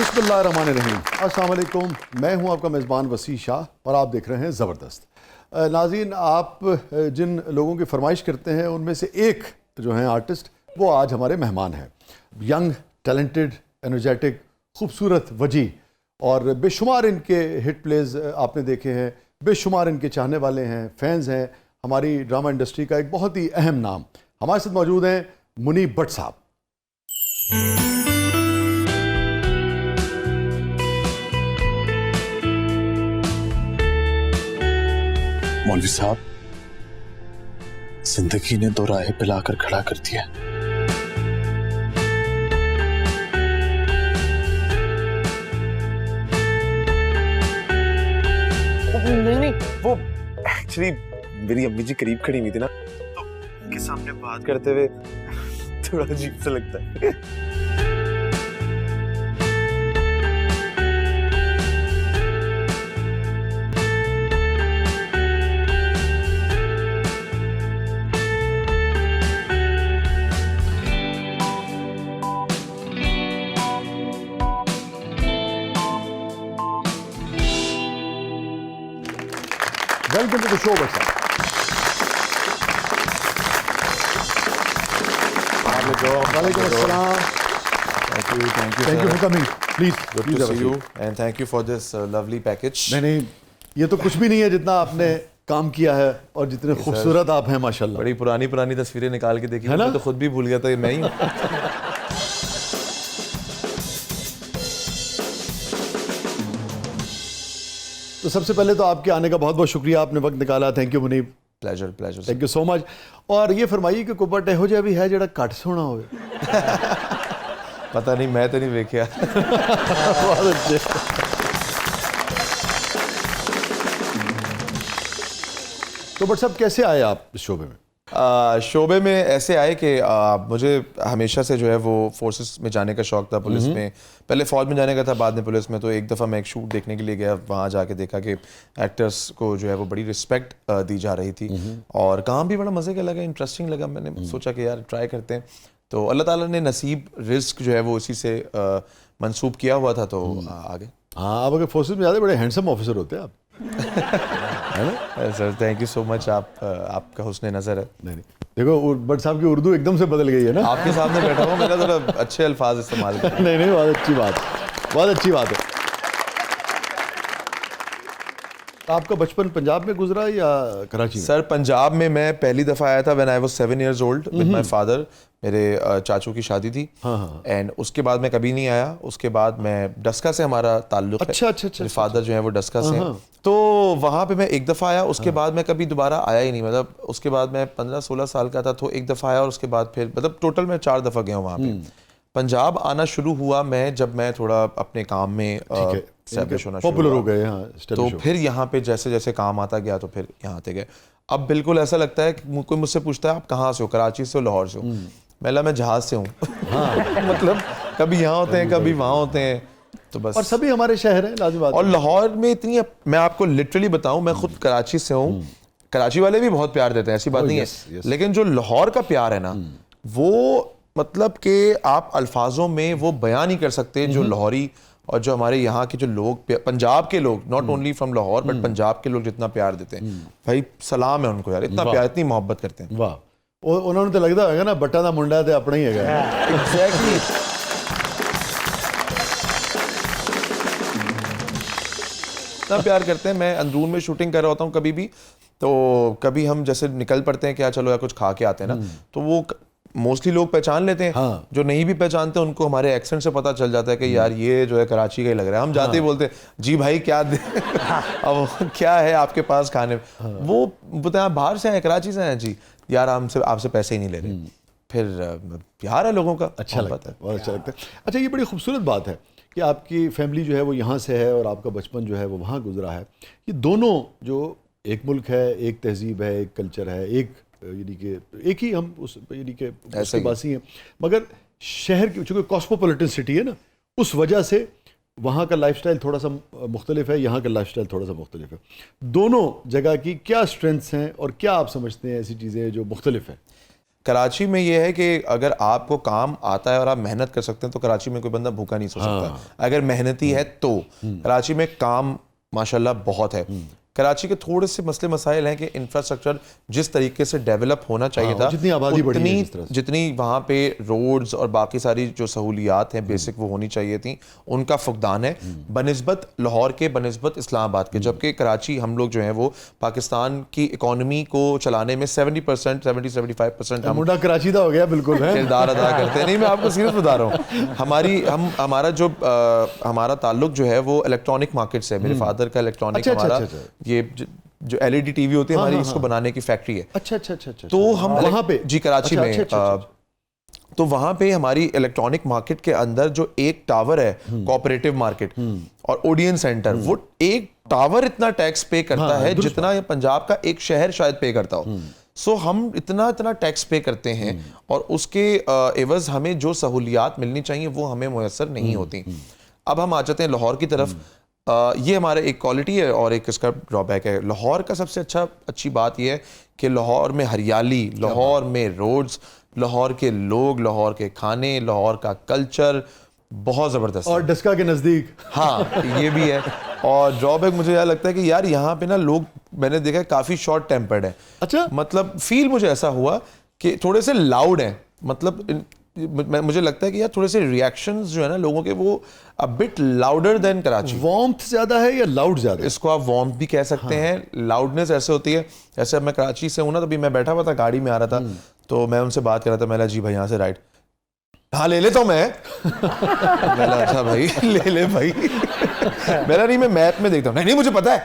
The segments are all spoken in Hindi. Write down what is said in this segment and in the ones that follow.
बिस्मिल्लाहिर्रहमानिर्रहीम। अस्सलाम वालेकुम। मैं हूं आपका मेज़बान वसी शाह और आप देख रहे हैं ज़बरदस्त। नाज़रीन, आप जिन लोगों की फरमाइश करते हैं उनमें से एक जो हैं आर्टिस्ट, वो आज हमारे मेहमान हैं। यंग, टैलेंटेड, एनर्जेटिक, खूबसूरत, वजी और बेशुमार इनके हिट प्लेज आपने देखे हैं, बेशुमार इनके चाहने वाले हैं, फैंस हैं। हमारी ड्रामा इंडस्ट्री का एक बहुत ही अहम नाम हमारे साथ मौजूद हैं मुनीब भट्ट साहब। मौलवी साहब, जिंदगी ने दो राहें पिलाकर खड़ा कर दिया। नहीं, वो एक्चुअली मेरी अम्मी जी करीब खड़ी हुई थी ना, तो उनके सामने बात करते हुए थोड़ा अजीब सा लगता है। Welcome to the show Bhatt साहब। वालेकुम अस्सलाम। Thank you for coming. Please Good to see you and thank you for this lovely package. नहीं, ये तो कुछ भी नहीं है जितना आपने काम किया है और जितने खूबसूरत आप हैं माशाल्लाह। बड़ी पुरानी तस्वीरें निकाल के देखी, है ना? मैं तो खुद भी भूल गया था ये मैं ही हूँ। तो सबसे पहले तो आपके आने का बहुत बहुत शुक्रिया, आपने वक्त निकाला। Thank you Muneeb, pleasure. Thank you so much. और ये फरमाइए कि कुबट एहो जिहा भी है जिहड़ा घट सोहना होवे। पता नहीं, मैं तो नहीं देखा। बहुत अच्छे। तो भट्ट साहब, कैसे आए आप इस शोबे में? शोबे में ऐसे आए कि मुझे हमेशा से जो है वो फोर्सेस में जाने का शौक था। पुलिस में पहले फौज में जाने का था, बाद में पुलिस में। तो एक दफ़ा मैं एक शूट देखने के लिए गया, वहाँ जाके देखा कि एक्टर्स को जो है वो बड़ी रिस्पेक्ट दी जा रही थी और काम भी बड़ा मज़े का लगा, इंटरेस्टिंग लगा। मैंने सोचा कि यार ट्राई करते हैं। तो अल्लाह ताला ने नसीब, रिस्क जो है वो इसी से मंसूब किया हुआ था, तो आ गए। हाँ, आप अगर फोर्सेस में जाते बड़े हैंडसम ऑफिसर होते हैं आप। है ना sir, thank you so much. आपका हुस्न नज़र है। नहीं, देखो भट्ट साहब की उर्दू एकदम से बदल गई है ना। आपके सामने बैठा हूँ, मेरा जरा अच्छे अल्फाज इस्तेमाल करें। नहीं, बहुत अच्छी बात है, बहुत अच्छी बात है। आपका बचपन पंजाब में गुजरा या कराची में? सर, पंजाब में मैं पहली दफ़ा आया था when I was 7 years old with my father. मेरे चाचू की शादी थी एंड उसके बाद मैं कभी नहीं आया। उसके बाद मैं डस्का से हमारा ताल्लुक है। अच्छा। मेरे फादर जो है वो डस्का से हैं, तो वहाँ पे मैं एक दफ़ा आया। उसके बाद मैं कभी दोबारा आया ही नहीं। मतलब उसके बाद मैं 15-16 साल का था तो एक दफ़ा आया और उसके बाद फिर मतलब टोटल मैं 4 दफ़ा गया हूँ वहाँ पे। पंजाब आना शुरू हुआ मैं जब मैं थोड़ा अपने काम में एस्टैब्लिश होना शुरू पॉपुलर हो हुआ। गए। हाँ, तो फिर यहाँ पे जैसे जैसे काम आता गया तो फिर यहाँ आते गए। अब बिल्कुल ऐसा लगता है कि कोई मुझसे पूछता है आप कहाँ से हो, कराची से हो, लाहौर से हो? मैं जहाज से हूँ। हाँ। मतलब कभी यहाँ होते हैं, कभी वहाँ होते हैं, तो बस। और सभी हमारे शहर हैं, लाज़िम बात है। और लाहौर में इतनी, मैं आपको लिटरली बताऊँ, मैं खुद कराची से हूँ। कराची वाले भी बहुत प्यार देते हैं, ऐसी बात नहीं है, लेकिन जो लाहौर का प्यार है ना, वो मतलब कि आप अल्फाजों में वो बयान नहीं कर सकते। जो लाहौरी और जो हमारे यहाँ के जो लोग, पंजाब के लोग, not only from Lahore but Punjab के लोग जितना प्यार देते हैं, भाई सलाम है उनको यार। इतना प्यार, इतनी मोहब्बत करते हैं। वाह, उन्होंने तो लगता है ना बट्टा दा मुंडा ते अपना ही है। एग्जैक्टली। इतना प्यार करते हैं। मैं अंदरून में शूटिंग कर रहा होता हूँ कभी भी, तो कभी हम जैसे निकल पड़ते हैं क्या चलो यार कुछ खा के आते हैं ना, तो वो मोस्टली लोग पहचान लेते हैं। हाँ। जो नहीं भी पहचानते उनको हमारे एक्सेंट से पता चल जाता है कि यार ये जो है कराची का ही लग रहा है। हम जाते ही बोलते हैं जी भाई क्या अब क्या है आपके पास खाने में? वो बताए आप बाहर से आए, कराची से आए? जी यार हमसे आपसे पैसे ही नहीं ले रहे। फिर प्यार है लोगों का, अच्छा लगता है, बहुत अच्छा लगता है। अच्छा, ये बड़ी खूबसूरत बात है कि आपकी फैमिली जो है वो यहाँ से है और आपका बचपन जो है वो वहाँ गुजरा है। ये दोनों जो एक मुल्क है, एक तहजीब है, एक कल्चर है, एक यानी कि एक ही हम उस यानी कि उसके बासी हैं, मगर शहर की चूँकि कॉस्मोपॉलिटन सिटी है ना, उस वजह से वहाँ का लाइफस्टाइल थोड़ा सा मुख्तलिफ है, यहाँ का लाइफस्टाइल थोड़ा सा मुख्तलिफ है। दोनों जगह की क्या स्ट्रेंथ्स हैं और क्या आप समझते हैं ऐसी चीज़ें जो मुख्तलिफ हैं? कराची में ये है कि अगर आपको काम आता है और आप मेहनत कर सकते हैं तो कराची में कोई बंदा भूखा नहीं सो सकता अगर मेहनती है तो। कराची में काम माशाल्लाह बहुत है। कराची के थोड़े से मसले मसाइल हैं कि इंफ्रास्ट्रक्चर जिस तरीके से डेवलप होना चाहिए था, जितनी आबादी बढ़ी है जिस तरह से। जितनी वहाँ पे रोड्स और बाकी सारी जो सहूलियात हैं बेसिक वो होनी चाहिए थी, उनका फुकदान है बनिस्बत लाहौर के, बनिस्बत इस्लामाबाद के। जबकि कराची हम लोग जो हैं वो पाकिस्तान की इकोनॉमी को चलाने में 70%, 70-75% हम मुंडा कराची दा हो गया बिल्कुल है। किरदार अदा करते हैं। नहीं, मैं आपको सीरियस बता रहा हूँ। हमारा ताल्लुक जो है वो इलेक्ट्रॉनिक मार्केट से है। मेरे फादर का इलेक्ट्रॉनिक हमारा ये जो LED टीवी होती है हमारी, इसको बनाने की फैक्ट्री है। अच्छा। तो हम वहाँ पे जी कराची में तो वहाँ पे हमारी इलेक्ट्रॉनिक मार्केट के अंदर जो एक टावर है कोऑपरेटिव मार्केट और ओडियन सेंटर, वो एक टावर इतना टैक्स पे करता है जितना ये पंजाब का एक शहर शायद पे करता हो। सो हम इतना टैक्स पे करते हैं और उसके एवज हमें जो सहूलियात मिलनी चाहिए वो हमें मुयसर नहीं होती। अब हम आ जाते हैं लाहौर की तरफ। ये हमारा एक क्वालिटी है और एक इसका ड्रॉबैक है। लाहौर का सबसे अच्छी बात यह है कि लाहौर में हरियाली, लाहौर में रोड्स, लाहौर के लोग, लाहौर के खाने, लाहौर का कल्चर बहुत ज़बरदस्त और डस्का के नज़दीक। हाँ, ये भी है। और ड्रॉबैक मुझे यह लगता है कि यार यहाँ पे ना लोग, मैंने देखा है काफ़ी शॉर्ट टेम्पर्ड है। अच्छा, मतलब फील मुझे ऐसा हुआ कि थोड़े से लाउड हैं। मतलब मुझे लगता है कि यार थोड़े से रिएक्शंस जो है ना लोगों के, वो a bit louder than Karachi. Warmth ज्यादा है या लाउड ज्यादा है? इसको आप वार्मथ भी कह सकते हैं। लाउडनेस ऐसे होती है, जैसे अब मैं कराची से हूँ ना, तभी मैं बैठा हुआ था गाड़ी में आ रहा था, तो मैं उनसे बात कर रहा था। मैंने जी भाई यहाँ से राइट, हाँ ले लेता हूँ मैं। मैंने अच्छा भाई ले भाई। मेरा नहीं, मैं मैप में देखता हूँ, नहीं मुझे पता है।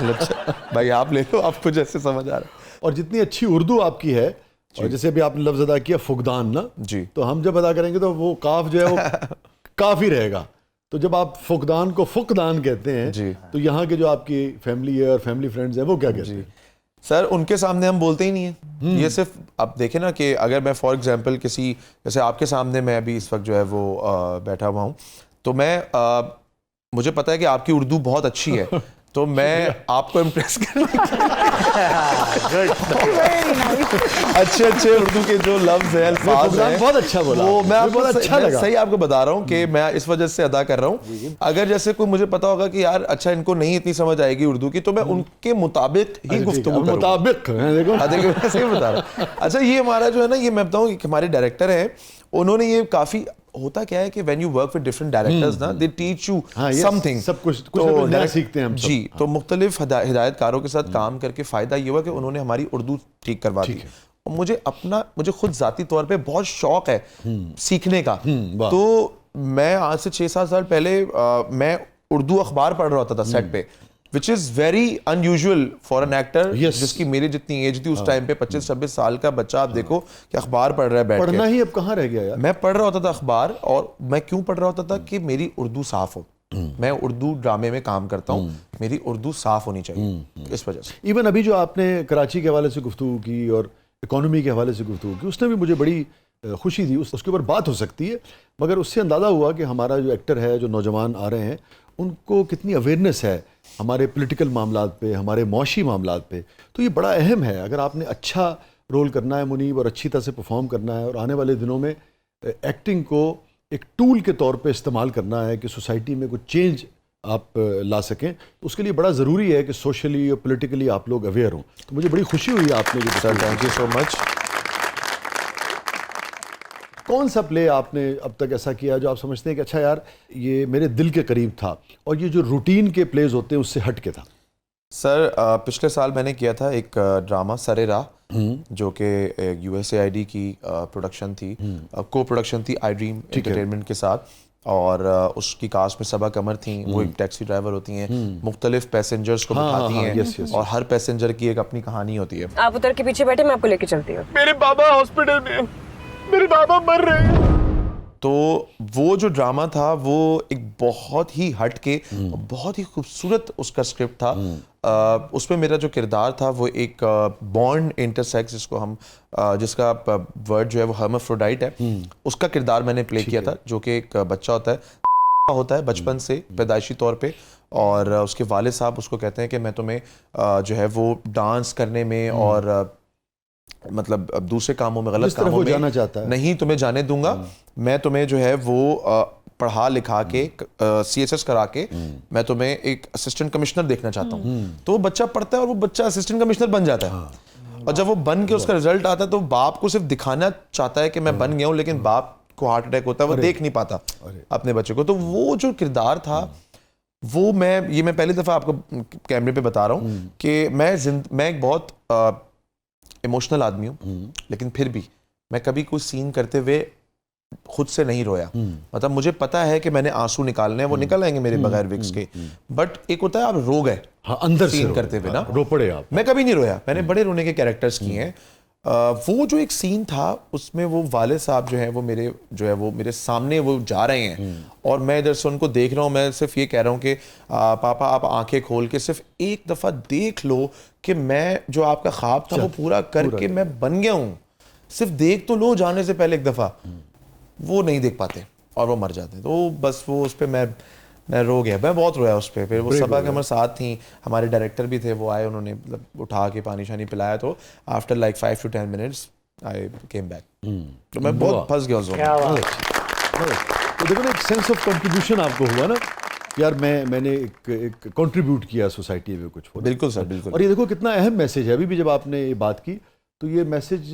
अच्छा भाई आप ले लो, आपको जैसे समझ आ रहा है। और जितनी अच्छी उर्दू आपकी है, और जैसे अभी आपने लफ्ज अदा किया फुकदान ना जी, तो हम जब अदा करेंगे तो वो काफ जो है वो काफी रहेगा। तो जब आप फुकदान को फुकदान कहते हैं जी, तो यहाँ के जो आपकी फैमिली है और फैमिली फ्रेंड्स हैं वो क्या कहते हैं? सर उनके सामने हम बोलते ही नहीं है। ये सिर्फ आप देखें ना कि अगर मैं फॉर एग्जांपल किसी, जैसे आपके सामने मैं अभी इस वक्त जो है वो बैठा हुआ हूँ, तो मैं मुझे पता है कि आपकी उर्दू बहुत अच्छी है, तो मैं आपको इम्प्रेस करने अच्छे उर्दू के जो लफ्ज हैं, अल्फाज हैं, बहुत अच्छा बोला, वो मैं आपको बहुत अच्छा लगा। सही आपको बता रहा हूँ कि मैं इस वजह से अदा कर रहा हूँ। अगर जैसे कोई मुझे पता होगा कि यार अच्छा इनको नहीं इतनी समझ आएगी उर्दू की, तो मैं उनके मुताबिक ही गुफ्तगू करूँगा। मुताबिक देखो मैं सही बता रहा हूँ। अच्छा ये हमारा जो है ना, ये मैं बताऊँ हमारे डायरेक्टर हैं, उन्होंने ये काफी, होता क्या है कि when you work with different directors ना, दे टीच यू समथिंग, सब कुछ नया सीखते हैं हम सब। जी, तो मुख्तलिफ हिदायतकारों के साथ काम करके फ़ायदा ये हुआ कि उन्होंने हमारी उर्दू ठीक करवा दी। और मुझे खुद ज़ाती तौर पे बहुत शौक है सीखने का। तो मैं आज से 6-7 साल पहले मैं उर्दू अखबार पढ़ रहा होता था सेट पे, which is very unusual for an actor जिसकी मेरी जितनी एज थी उस टाइम पे, 25-26 साल का बच्चा, आप देखो कि अखबार पढ़ रहा है बैठ के। पढ़ना ही अब कहाँ रह गया यार। मैं पढ़ रहा होता था अखबार, और मैं क्यों पढ़ रहा होता था कि मेरी उर्दू साफ हो। मैं उर्दू ड्रामे में काम करता हूँ, मेरी उर्दू साफ होनी चाहिए, इस वजह से। इवन अभी जो आपने कराची के हवाले से गुफ्तगू की और इकोनॉमी के हवाले से गुफ्तगू की, उसने भी मुझे बड़ी खुशी थी। उसके ऊपर बात हो सकती है, मगर उससे अंदाज़ा हुआ कि हमारा जो एक्टर है, जो नौजवान आ रहे हैं, उनको कितनी अवेयरनेस है हमारे पॉलिटिकल मामलात पे, हमारे मौशी मामलात पे। तो ये बड़ा अहम है। अगर आपने अच्छा रोल करना है मुनीब, और अच्छी तरह से परफॉर्म करना है, और आने वाले दिनों में एक्टिंग को एक टूल के तौर पे इस्तेमाल करना है कि सोसाइटी में कुछ चेंज आप ला सकें, तो उसके लिए बड़ा ज़रूरी है कि सोशली और पॉलिटिकली आप लोग अवेयर हों। तो मुझे बड़ी खुशी हुई आपने जो sir, thank you so much. कौन सा प्ले आपने अब तक ऐसा किया जो आप समझते हैं कि अच्छा यार ये मेरे दिल के करीब था, और ये जो रूटीन के प्लेज होते हैं उससे हट के था? सर पिछले साल मैंने किया था एक ड्रामा सरे राह, जो कि USAID की प्रोडक्शन थी, को प्रोडक्शन थी आई ड्रीम एंटरटेनमेंट के साथ, और उसकी कास्ट में सबा कमर थी। वो एक टैक्सी ड्राइवर होती हैं, मुख्तलिफ पैसेंजर्स को बिठाती हैं, और हर पैसेंजर की एक अपनी कहानी होती है। आप उतर के पीछे बैठे, मैं आपको लेके चलती हूँ। मेरे बाबा हॉस्पिटल में, मेरे बाबा मर रहे हैं। तो वो जो ड्रामा था वो एक बहुत ही हट के, बहुत ही खूबसूरत उसका स्क्रिप्ट था। उसमें मेरा जो किरदार था वो एक बॉर्न इंटरसेक्स, जिसको हम जिसका वर्ड जो है वो हर्माफ्रोडाइट है, उसका किरदार मैंने प्ले किया था, जो कि एक बच्चा होता है बचपन से पैदाइशी तौर पे, और उसके वालिद साहब उसको कहते हैं कि मैं तुम्हें जो है वो डांस करने में और मतलब अब दूसरे कामों में, गलत जिस तरफ कामों वो में जाना चाहता है। नहीं तुम्हें जाने दूंगा। मैं तुम्हें जो है वो पढ़ा लिखा के CSS करा के मैं तुम्हें एक असिस्टेंट कमिश्नर देखना चाहता हूँ। तो वो बच्चा पढ़ता है और वो बच्चा असिस्टेंट कमिश्नर बन जाता है। और जब वो बन के उसका रिजल्ट आता है तो बाप को सिर्फ दिखाना चाहता है कि मैं बन गया हूँ, लेकिन बाप को हार्ट अटैक होता है, वो देख नहीं पाता अपने बच्चे को। तो वो जो किरदार था वो मैं पहली दफा आपको कैमरे पे बता रहा हूँ कि मैं एक बहुत इमोशनल आदमी हूँ, लेकिन फिर भी मैं कभी कोई सीन करते हुए खुद से नहीं रोया। मतलब मुझे पता है कि मैंने आंसू निकालने हैं, वो निकल आएंगे मेरे बगैर विक्स के, बट एक होता है आप रो गए। हाँ, अंदर से सीन करते हुए ना रो पड़े आप। मैं कभी नहीं रोया, मैंने बड़े रोने के कैरेक्टर्स किए हैं। वो जो एक सीन था उसमें वो वाले साहब जो है वो मेरे सामने वो जा रहे हैं और मैं इधर से उनको देख रहा हूँ। मैं सिर्फ ये कह रहा हूँ कि पापा आप आंखें खोल के सिर्फ एक दफ़ा देख लो कि मैं जो आपका ख्वाब था वो पूरा करके मैं बन गया हूँ। सिर्फ देख तो लो जाने से पहले एक दफ़ा। वो नहीं देख पाते और वो मर जाते हैं। तो बस वो उस पर मैं रो गया, मैं बहुत रोया उस पर। फिर वो सबा के हमारे साथ थी, हमारे डायरेक्टर भी थे, वो आए, उन्होंने मतलब उठा के पानी शानी पिलाया। तो after like 5 to 10 minutes I came back. तो मैं बहुत फंस गया उस वक्त। तो देखो ना, एक सेंस ऑफ कंट्रीब्यूशन आपको हुआ ना, यार मैंने एक कंट्रीब्यूट किया सोसाइटी में कुछ। बिल्कुल सर, बिल्कुल। और ये देखो कितना अहम मैसेज है। अभी भी जब आपने ये बात की तो ये मैसेज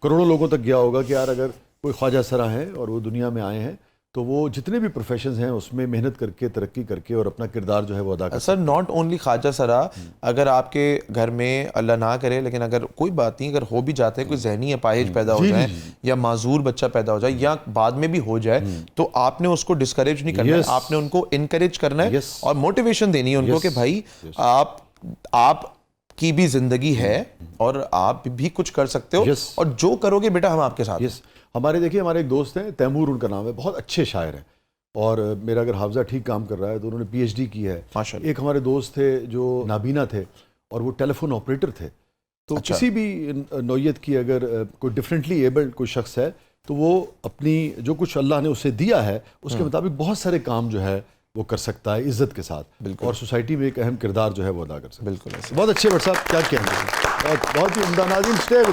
करोड़ों लोगों तक गया होगा कि यार अगर कोई ख्वाजा सरा है और वो दुनिया में आए हैं तो वो जितने भी प्रोफेशंस हैं उसमें मेहनत करके, तरक्की करके और अपना किरदार जो है वो अदा कर। सर नॉट ओनली ख्वाजा सरा, अगर आपके घर में अल्लाह ना करे, लेकिन अगर कोई बात नहीं, अगर हो भी जाते हैं, कोई जहनी अपाहिज पैदा हो जाए या माजूर बच्चा पैदा हो जाए या बाद में भी हो जाए, तो आपने उसको डिस्करेज नहीं करना है, आपने उनको इनकरेज करना है और मोटिवेशन देनी है उनको कि भाई आप की भी जिंदगी है और आप भी कुछ कर सकते हो और जो करोगे बेटा हम आपके साथ हैं। हमारे हमारे एक दोस्त हैं, तैमूर उनका नाम है, बहुत अच्छे शायर हैं और मेरा अगर हाफजा ठीक काम कर रहा है तो उन्होंने PhD की है। एक हमारे दोस्त थे जो नाबीना थे और वो टेलीफोन ऑपरेटर थे। तो किसी भी नौयत की अगर कोई डिफरेंटली एबल्ड कोई शख्स है तो वो अपनी जो कुछ अल्लाह ने उसे दिया है उसके मुताबिक बहुत सारे काम जो है वो कर सकता है इज्जत के साथ और सोसाइटी में एक अहम किरदार जो है वो अदा कर सकता है। बिल्कुल बहुत अच्छे भट्ट साहब, क्या कहेंगे, बहुत ही उम्दा। नाज़रीन स्टे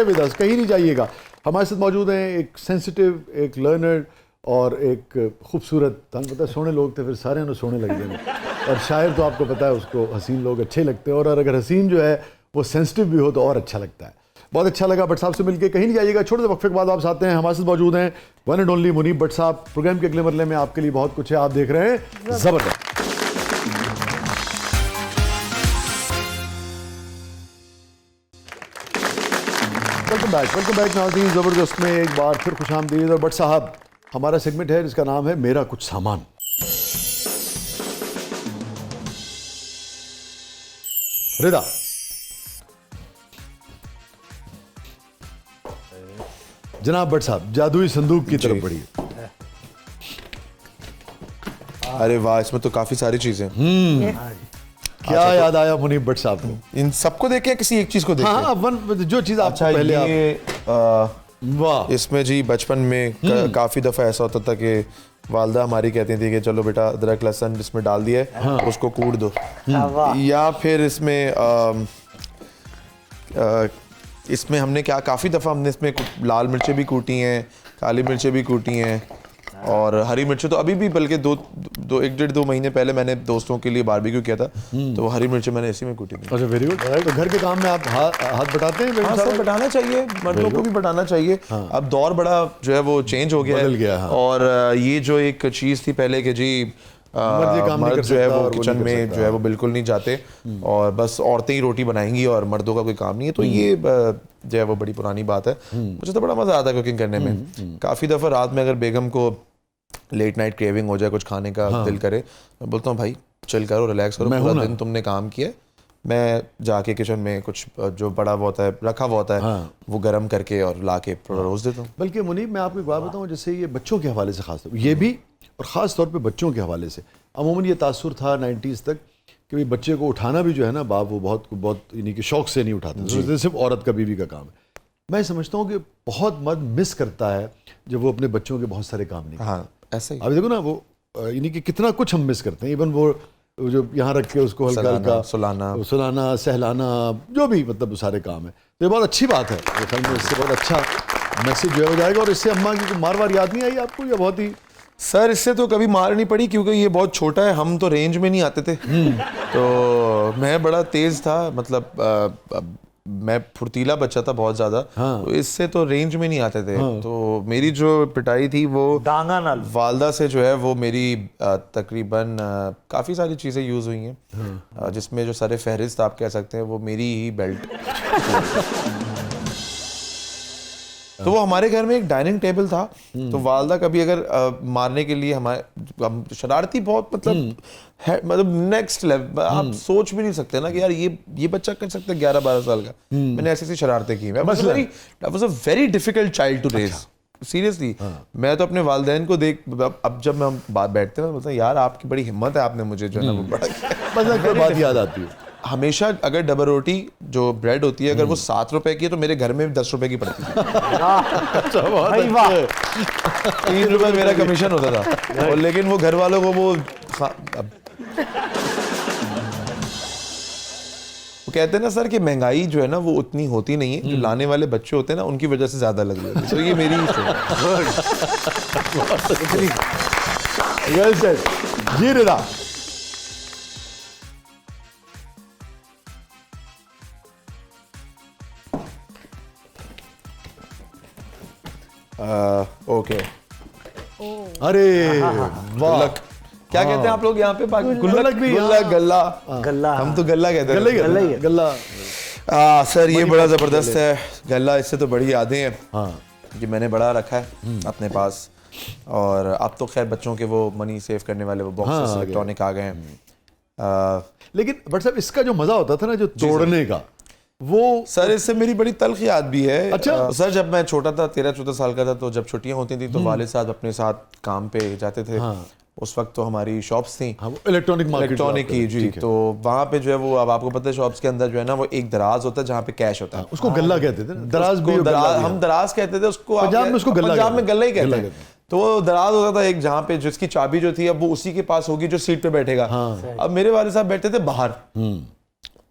विद अस, कहीं नहीं जाइएगा। हमारे साथ मौजूद हैं एक सेंसिटिव, एक लर्नर और एक खूबसूरत, तंग पता है सोने लोग थे फिर सारे उन्हें सोने लग गए। और शायर तो आपको पता है उसको हसीन लोग अच्छे लगते हैं और अगर हसीन जो है वो सेंसिटिव भी हो तो और अच्छा लगता है। बहुत अच्छा लगा भट्ट साहब से मिलकर। कहीं नहीं जाइएगा, छोटे से वक्फे के बाद वापस आते हैं। हमारे साथ मौजूद हैं one and only Muneeb Bhatt साहब। प्रोग्राम के अगले मरले में आपके लिए बहुत कुछ है, आप देख रहे हैं जबरदस्त। वेलकम बैक नाज़रीन। ज़बरदस्त में एक बार फिर खुशामदीद। और भट्ट साहब, हमारा सेगमेंट है जिसका नाम है मेरा कुछ सामान। रिदा, जनाब भट्ट साहब जादुई संदूक की तरफ बढ़िए। अरे वाह, इसमें तो काफी सारी चीजें। क्या याद आया मुनीब भट्ट साहब को? इन सबको देखे किसी एक चीज को देखे? हाँ, जो चीज आपको पहले वाह, इसमें जी बचपन में काफी दफा ऐसा होता था कि वालदा हमारी कहती थी कि चलो बेटा अदरक लहसुन इसमें डाल दिया है, उसको कूट दो। या फिर इसमें हमने क्या काफ़ी दफ़ा हमने इसमें लाल मिर्चें भी कूटी हैं, काली मिर्चें भी कूटी हैं और हरी मिर्चें तो अभी भी, बल्कि 1-1.5-2 महीने पहले मैंने दोस्तों के लिए बारबेक्यू किया था तो हरी मिर्चें मैंने इसी में कूटी थी। अच्छा, वेरी गुड। तो घर के काम में आप हाथ बटाते हैं? हाँ सर, बटाना चाहिए, मर्दों को भी बटाना चाहिए। अब दौर बड़ा जो है वो चेंज हो गया है और ये जो एक चीज़ थी पहले कि जी मर्द जो है वो किचन में जो है वो बिल्कुल नहीं जाते और बस औरतें ही रोटी बनाएंगी और मर्दों का कोई काम नहीं है, तो ये जो है वो बड़ी पुरानी बात है। मुझे तो बड़ा मज़ा आता है कुकिंग करने में। काफ़ी दफ़ा रात में अगर बेगम को लेट नाइट क्रेविंग हो जाए, कुछ खाने का दिल करे, मैं बोलता हूँ भाई चिल करो, रिलैक्स करो, पूरा दिन तुमने काम किया, मैं जाके किचन में कुछ जो बड़ा हुआ होता है, रखा हुआ होता है, वो गर्म करके और ला के रोज़ देता हूँ। बल्कि मुनीब, मैं आपको एक बात बताऊँ, जैसे ये बच्चों के हवाले से खास ये भी और ख़ास तौर पे बच्चों के हवाले से अमूमन ये तासुर था 90s तक कि भाई बच्चे को उठाना भी जो है ना बाप वो बहुत यानी कि शौक से नहीं उठाते, तो सिर्फ औरत का, बीवी का काम है। मैं समझता हूँ कि बहुत मर्द मिस करता है जब वो अपने बच्चों के बहुत सारे काम नहीं। हाँ, ऐसा ही। अभी देखो ना वो यानी कि कितना कुछ हम मिस करते हैं। इवन वो जो यहाँ रख के उसको हल्का हल्का सुलाना सहलाना, जो भी मतलब सारे काम है। तो ये बहुत अच्छी बात है, मेरे ख्याल में इससे बहुत अच्छा मैसेज जो है हो जाएगा। और इससे अम्मा की मार वार याद नहीं आई आपको, या बहुत ही? सर इससे तो कभी मार नहीं पड़ी क्योंकि ये बहुत छोटा है, हम तो रेंज में नहीं आते थे। तो मैं बड़ा तेज था, मतलब मैं फुर्तीला बच्चा था बहुत ज्यादा। हाँ। तो इससे तो रेंज में नहीं आते थे। हाँ। तो मेरी जो पिटाई थी वो डांगा नाल वालदा से जो है वो मेरी तकरीबन काफ़ी सारी चीज़ें यूज़ हुई हैं। हाँ। जिसमें जो सारे फहरिस्त आप कह सकते हैं वो मेरी ही बेल्ट। तो वो हमारे घर में एक डाइनिंग टेबल था, तो वालदा कभी अगर मारने के लिए हम शरारती बहुत मतलब नेक्स्ट लेवल, आप सोच भी नहीं सकते ना कि यार ये बच्चा कर सकता है 11-12 साल का। मैंने ऐसी शरारतें की। I was a very difficult child to raise, seriously. मैं तो अपने वालिदैन को देख, अब जब हम बैठते हैं मतलब यार आपकी बड़ी हिम्मत है, आपने मुझे जो है ना वो बड़ा बस बात याद आती है हमेशा। अगर डबल रोटी जो ब्रेड होती है अगर वो 7 रुपए की है तो मेरे घर में 10 रुपए की पड़ती थी। 3 रुपए मेरा कमीशन होता था। और लेकिन वो घर वालों को वो कहते हैं ना सर कि महंगाई जो है ना वो उतनी होती नहीं है, जो लाने वाले बच्चे होते हैं ना उनकी वजह से ज्यादा लग रही है। तो ये मेरी वेल सेड जी। रिदा, ओके। अरे वाह, क्या कहते हैं आप लोग यहाँ पे? गुल्लक भी, गल्ला। गल्ला, हम तो गल्ला कहते हैं। गल्ला सर ये बड़ा जबरदस्त है गल्ला। इससे तो बड़ी यादें हैं। हाँ, कि मैंने बड़ा रखा है अपने पास। और अब तो खैर बच्चों के वो मनी सेव करने वाले वो बॉक्सेस इलेक्ट्रॉनिक आ गए हैं। लेकिन बट साहब इसका जो मजा होता था ना जो तोड़ने का, वो सर इससे मेरी बड़ी तल्ख याद भी है। अच्छा। सर जब मैं छोटा था, 13-14 साल का था, तो जब छुट्टियां होती थी तो वालिद साहब अपने साथ काम पे जाते थे। हाँ। उस वक्त तो हमारी शॉप्स थी। हाँ, इलेक्ट्रॉनिक की जी। तो वहाँ पे जो है वो, अब आपको पता है शॉप्स के अंदर जो है ना वो एक दराज होता है जहाँ पे कैश होता है। उसको गल्ला कहते थे ना, दराज भी, हम दराज कहते थे उसको। पंजाब में उसको गल्ला, पंजाब में गल्ला ही कहते हैं। तो वो दराज होता था एक जहाँ पे जिसकी चाबी जो थी अब वो उसी के पास होगी जो सीट पे बैठेगा। अब मेरे वाले साहब बैठते थे बाहर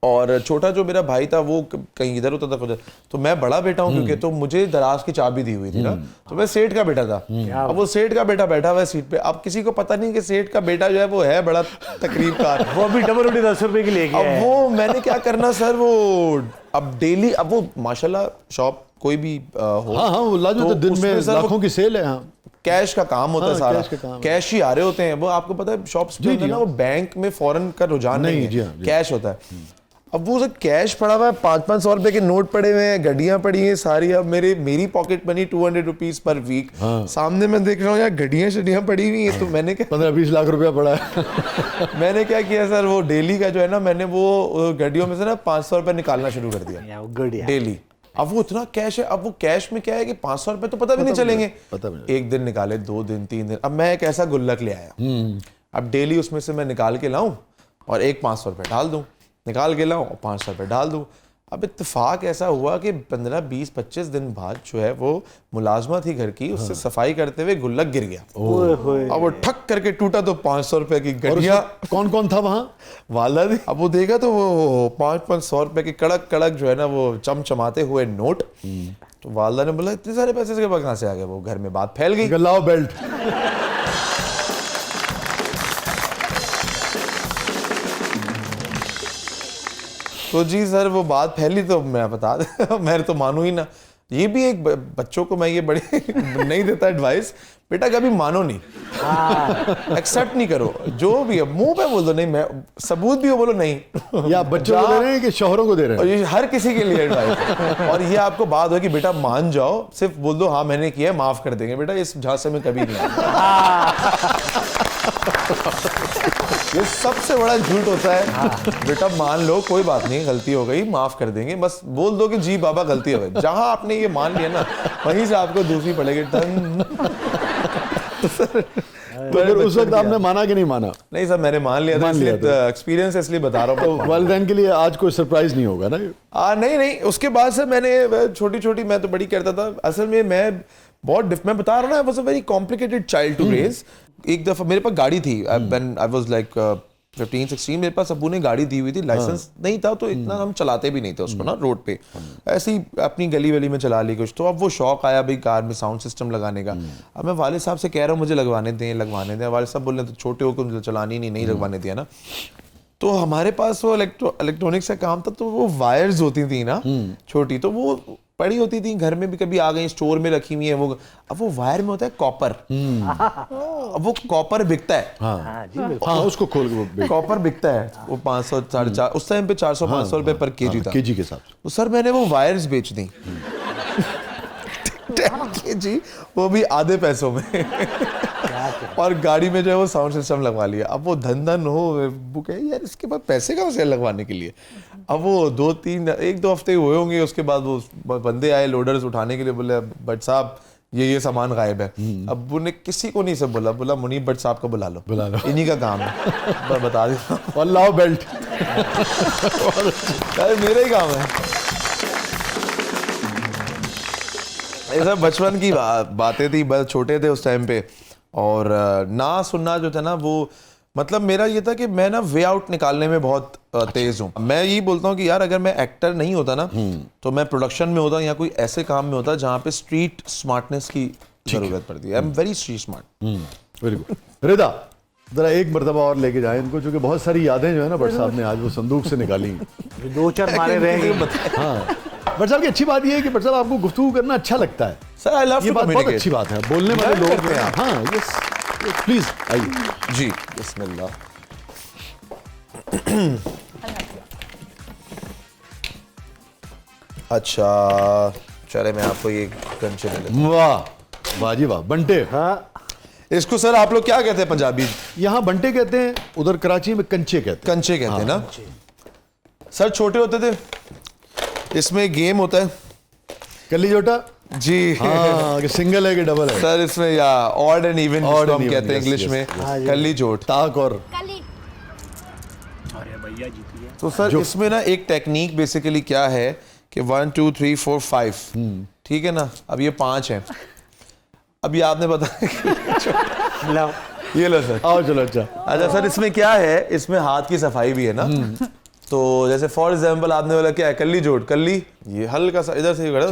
और छोटा जो मेरा भाई था वो कहीं इधर होता था। तो मैं बड़ा बेटा हूँ क्योंकि, तो मुझे दराज की चाबी दी हुई थी ना, तो मैं सेठ का बेटा था। अब वो सेठ का बेटा बैठा हुआ है सीट पे। अब किसी को पता नहीं कि सेठ का बेटा जो है वो है बड़ा तकरीबकार। वो भी डबल रोटी 10 रुपए की लेके आया। अब वो मैंने क्या करना सर, वो अब डेली, अब वो माशाल्लाह शॉप कोई भी हो, हाँ हाँ, तो दिन में लाखों की सेल है। हाँ, कैश का काम होता है सारा, कैश ही आ रहे होते हैं। वो आपको पता है शॉप्स पे ना वो बैंक में फॉरेन का रुझान नहीं है, कैश होता है। अब वो सब कैश पड़ा हुआ है, 500-500 रुपए के नोट पड़े हुए हैं, गड्डियां पड़ी हैं सारी। अब मेरी pocket money 200 rupees per week. सामने मैं देख रहा हूँ यार गड्डियां शड्डियां पड़ी हुई हैं। तो मैंने क्या 15-20 लाख रुपया पड़ा है। मैंने क्या किया सर, वो डेली का जो है ना, मैंने वो गड्डियों में से ना 500 रुपए निकालना शुरू कर दिया डेली। अब वो इतना कैश है, अब वो कैश में क्या है कि 500 रुपए तो पता भी नहीं चलेंगे। एक दिन निकाले, 2 दिन, 3 दिन। अब मैं एक ऐसा गुल्लक ले आया, अब डेली उसमें से मैं निकाल के लाऊं और एक 500 रुपए डाल दूं, निकाल के लाऊं और 500 रुपए डाल दूं। अब इत्तेफाक ऐसा हुआ कि 15-20-25 दिन बाद जो है वो मुलाजमा थी घर की, उससे सफाई करते हुए गुल्लक गिर गया। अब वो ठक करके टूटा तो 500 रुपए की गड्डियां। कौन कौन था वहां? वाला थी। अब वो देखा तो वो 500 रुपए के कड़क कड़क जो है ना वो चमचमाते हुए नोट। तो वालदा ने बोला इतने सारे पैसे कहाँ से आ गए? वो घर में बात फैल गई, गल्लाओ बेल्ट। तो जी सर वो बात फैली तो मैं बता दे मैं तो मानू ही ना। ये भी एक बच्चों को मैं ये बड़ी नहीं देता एडवाइस, बेटा कभी मानो नहीं, एक्सेप्ट नहीं करो जो भी है, मुंह पे बोल दो नहीं, मैं सबूत भी हो बोलो नहीं। या बच्चों को दे रहे हैं कि शोहरों को दे रहे हैं? और ये हर किसी के लिए एडवाइस। और ये आपको बात हो कि बेटा मान जाओ, सिर्फ बोल दो हाँ मैंने किया है, माफ कर देंगे। बेटा इस झांसे में कभी नहीं आया। ये सबसे बड़ा झूठ होता है। बेटा मान लो कोई बात नहीं, गलती हो गई, माफ कर देंगे, बस बोल दो कि जी बाबा गलती हो गई। जहां आपने ये मान लिया ना वहीं से आपको दूसरी पड़ेगी। तो फिर उस वक्त आपने माना कि नहीं माना? नहीं सर मैंने मान लिया था, इसलिए एक्सपीरियंस इसलिए बता रहा हूँ। तो वालिदैन के लिए आज कोई सरप्राइज नहीं होगा ना? नहीं, उसके बाद सर मैंने छोटी छोटी, मैं तो बड़ी करता था असल में। मैं बता रहा हूँ, I was a very complicated child to raise. एक दफा मेरे पास गाड़ी थी, आई वाज लाइक 15-16 मेरे पास अब्बू ने गाड़ी दी हुई थी, लाइसेंस नहीं था तो इतना हम चलाते भी नहीं थे उसको ना रोड पे, ऐसे ही अपनी गली वली में चला ली कुछ। तो अब वो शौक आया भाई कार में साउंड सिस्टम लगाने का। अब मैं वाले साहब से कह रहा हूँ मुझे लगवाने दें, वाले साहब बोल रहे तो छोटे हो तो चलानी नहीं लगवाने दिया ना। तो हमारे पास वो इलेक्ट्रॉनिक्स का काम था, तो वो वायर्स होती थी ना छोटी, तो वो पड़ी होती थी घर में भी, कभी आ गई स्टोर में रखी हुई है वो। अब वो वायर में होता है कॉपर, अब वो कॉपर बिकता है। हाँ जी बिल्कुल। उसको खोल के कॉपर बिकता है वो 500 450, उस टाइम पे 400-500 रुपए पर केजी था, केजी के साथ। तो सर मैंने वो वायर्स बेच दी 10 केजी, वो भी आधे पैसों में और गाड़ी में जो है वो साउंड सिस्टम लगवा लिया। अब वो धन हो वो कहे यार इसके बाद पैसे कहाँ से लगवाने के लिए। अब वो 1-2 हफ्ते हुए होंगे, उसके बाद वो बंदे आए लोडर्स उठाने के लिए, बोले बट साहब ये सामान गायब है। अब उन्हें किसी को नहीं से बोला मुनीब भट्ट साहब को बुला लो, इन्हीं का काम है, बता देता लाओ बेल्ट। मेरा ही काम है। ये सब बचपन की बातें थी, बस छोटे थे उस टाइम पे, और ना सुनना जो था ना वो, मतलब मेरा ये था कि मैं ना वे आउट निकालने में बहुत तेज हूँ। मैं यही बोलता हूँ कि यार अगर मैं एक्टर नहीं होता ना तो मैं प्रोडक्शन में होता या कोई ऐसे काम में होता जहाँ पे स्ट्रीट स्मार्टनेस की जरूरत पड़ती है। I am very street smart. Very good. Rida जरा एक मरतबा और लेके जाए इनको, क्योंकि बहुत सारी यादें जो है ना भट्ट साहब ने आज वो संदूक से निकाली। 2-4 मारे रहेंगे। हाँ भट्ट साहब की अच्छी बात ये है कि भट्ट साहब आपको गुफ्तगू करना अच्छा लगता है सर। आई लव ये बात बहुत अच्छी बात है, बोलने वाले लोग हैं आप। हाँ यस प्लीज आइए जी। बिस्मिल्लाह। अच्छा चले मैं आपको ये कंचे ले लेता हूं। वाह जी वाह। बंटे। हाँ इसको सर आप लोग क्या कहते हैं पंजाबी? यहाँ बंटे कहते हैं, उधर कराची में कंचे कहते हैं। कंचे कहते हैं ना सर। छोटे होते थे, इसमें गेम होता है कली जोटा जी। हाँ कि सिंगल है कि डबल है सर इसमें या ऑड एंड इवन हम कहते हैं इंग्लिश में, कली जोट, ताक और। तो सर इसमें ना एक टेक्निक बेसिकली क्या है कि 1 2 3 4 5, ठीक है ना। अब ये 5 है, अभी आपने बताया लाओ ये लो सर। आओ चलो। अच्छा सर इसमें क्या है, इसमें हाथ की सफाई भी है ना। तो जैसे फॉर एग्जांपल आपने बोला क्या है, कल्ली जोड़, कल्ली ये हल्का सा इधर से ही खड़ा,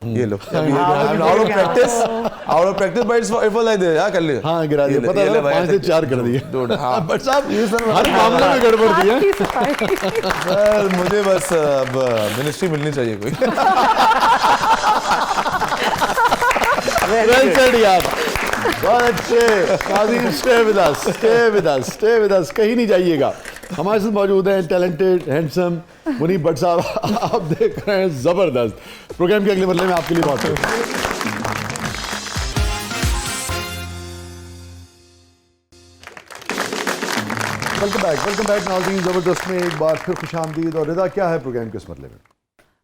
ये लो। Out of practice but it was like this. हां कर ले। हाँ गिरा दिया, पता है 5 से 4 कर दिए। हां बट साहब ये सर हर मामले में गड़बड़ दी है सर। मुझे बस अब मिनिस्ट्री मिलनी चाहिए कोई। वेल सेड यार, बहुत अच्छे। काजी स्टे विद अस, कहीं नहीं जाइएगा। हमारे साथ मौजूद हैं टैलेंटेड हैंडसम मुनीब भट्ट साहब। आप देख रहे हैं जबरदस्त। प्रोग्राम के अगले मरले में आपके लिए बहुत वेलकम बैक नाज़रीन। जबरदस्त में एक बार फिर खुशामदीद। और रिदा क्या है प्रोग्राम के इस मरले में?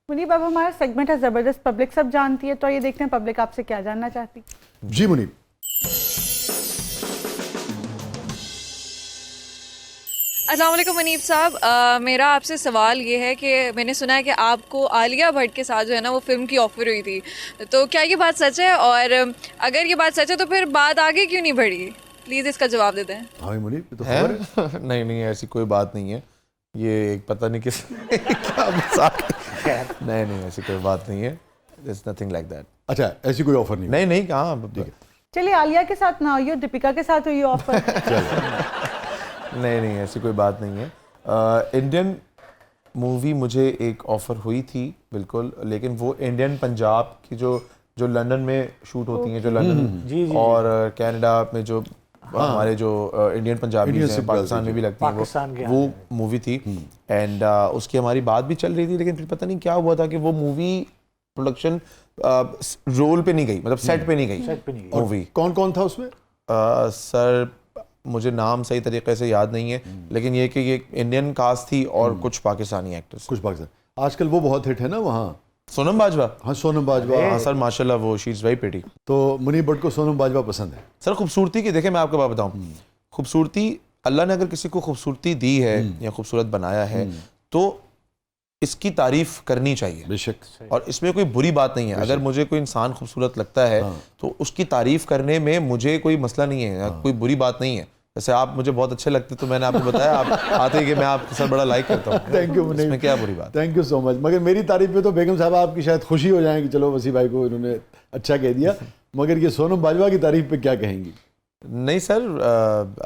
मुनीब अब हमारा सेगमेंट है जबरदस्त, पब्लिक सब जानती है, तो ये देखते हैं पब्लिक आपसे क्या जानना चाहती। जी मुनीब। अस्सलाम वालेकुम मुनीब साहब, मेरा आपसे सवाल ये है कि मैंने सुना है कि आपको आलिया भट्ट के साथ जो है ना वो फिल्म की ऑफर हुई थी, तो क्या ये बात सच है? और अगर ये बात सच है तो फिर बात आगे क्यों नहीं बढ़ी? प्लीज़ इसका जवाब दे दें। हाँ मुनीब तो खबर है? नहीं ऐसी कोई बात नहीं है, ये पता नहीं किस क्या मजाक। नहीं ऐसी कोई बात नहीं है, There's nothing like that। अच्छा ऐसी कोई ऑफर नहीं? नहीं कहाँ। चलिए आलिया के साथ ना हुई हो, दीपिका के साथ हुई ऑफर। नहीं ऐसी कोई बात नहीं है। इंडियन मूवी मुझे एक ऑफ़र हुई थी बिल्कुल, लेकिन वो इंडियन पंजाब की जो लंदन में शूट होती हैं, जो लंदन और कनाडा में जो हमारे जो इंडियन पंजाबी हैं पाकिस्तान में भी लगती हैं, वो मूवी थी। एंड उसकी हमारी बात भी चल रही थी, लेकिन फिर पता नहीं क्या हुआ था कि वो मूवी प्रोडक्शन रोल पे नहीं गई, मतलब सेट पे नहीं गई मूवी। कौन था उसमें? सर मुझे नाम सही तरीके से याद नहीं है, लेकिन ये कि ये इंडियन कास्ट थी और कुछ पाकिस्तानी एक्टर्स। कुछ पाकिस्तान आजकल वो बहुत हिट है ना वहाँ। सोनम बाजवा। हाँ सोनम बाजवा। हाँ सर माशाल्लाह वो शी इज़ वेरी प्रिटी। तो मुनीब भट्ट को सोनम बाजवा पसंद है? सर खूबसूरती की देखें, मैं आपको बात बताऊं, खूबसूरती अल्लाह ने अगर किसी को खूबसूरती दी है या खूबसूरत बनाया है तो इसकी तारीफ करनी चाहिए बेशक। और इसमें कोई बुरी बात नहीं है। अगर मुझे कोई इंसान खूबसूरत लगता है तो उसकी तारीफ करने में मुझे कोई मसला नहीं है, कोई बुरी बात नहीं है। जैसे आप मुझे बहुत अच्छे लगते, तो मैंने आपको बताया आप आते ही कि मैं आपके साथ बड़ा लाइक करता हूँ। थैंक यू मुनीब, इसमें क्या बुरी बात। Thank you so much. मगर मेरी तारीफ पे तो बेगम साहब आपकी शायद खुशी हो जाए कि चलो वसी भाई को इन्होंने अच्छा कह दिया, मगर ये सोनम बाजवा की तारीफ पे क्या कहेंगी? नहीं सर,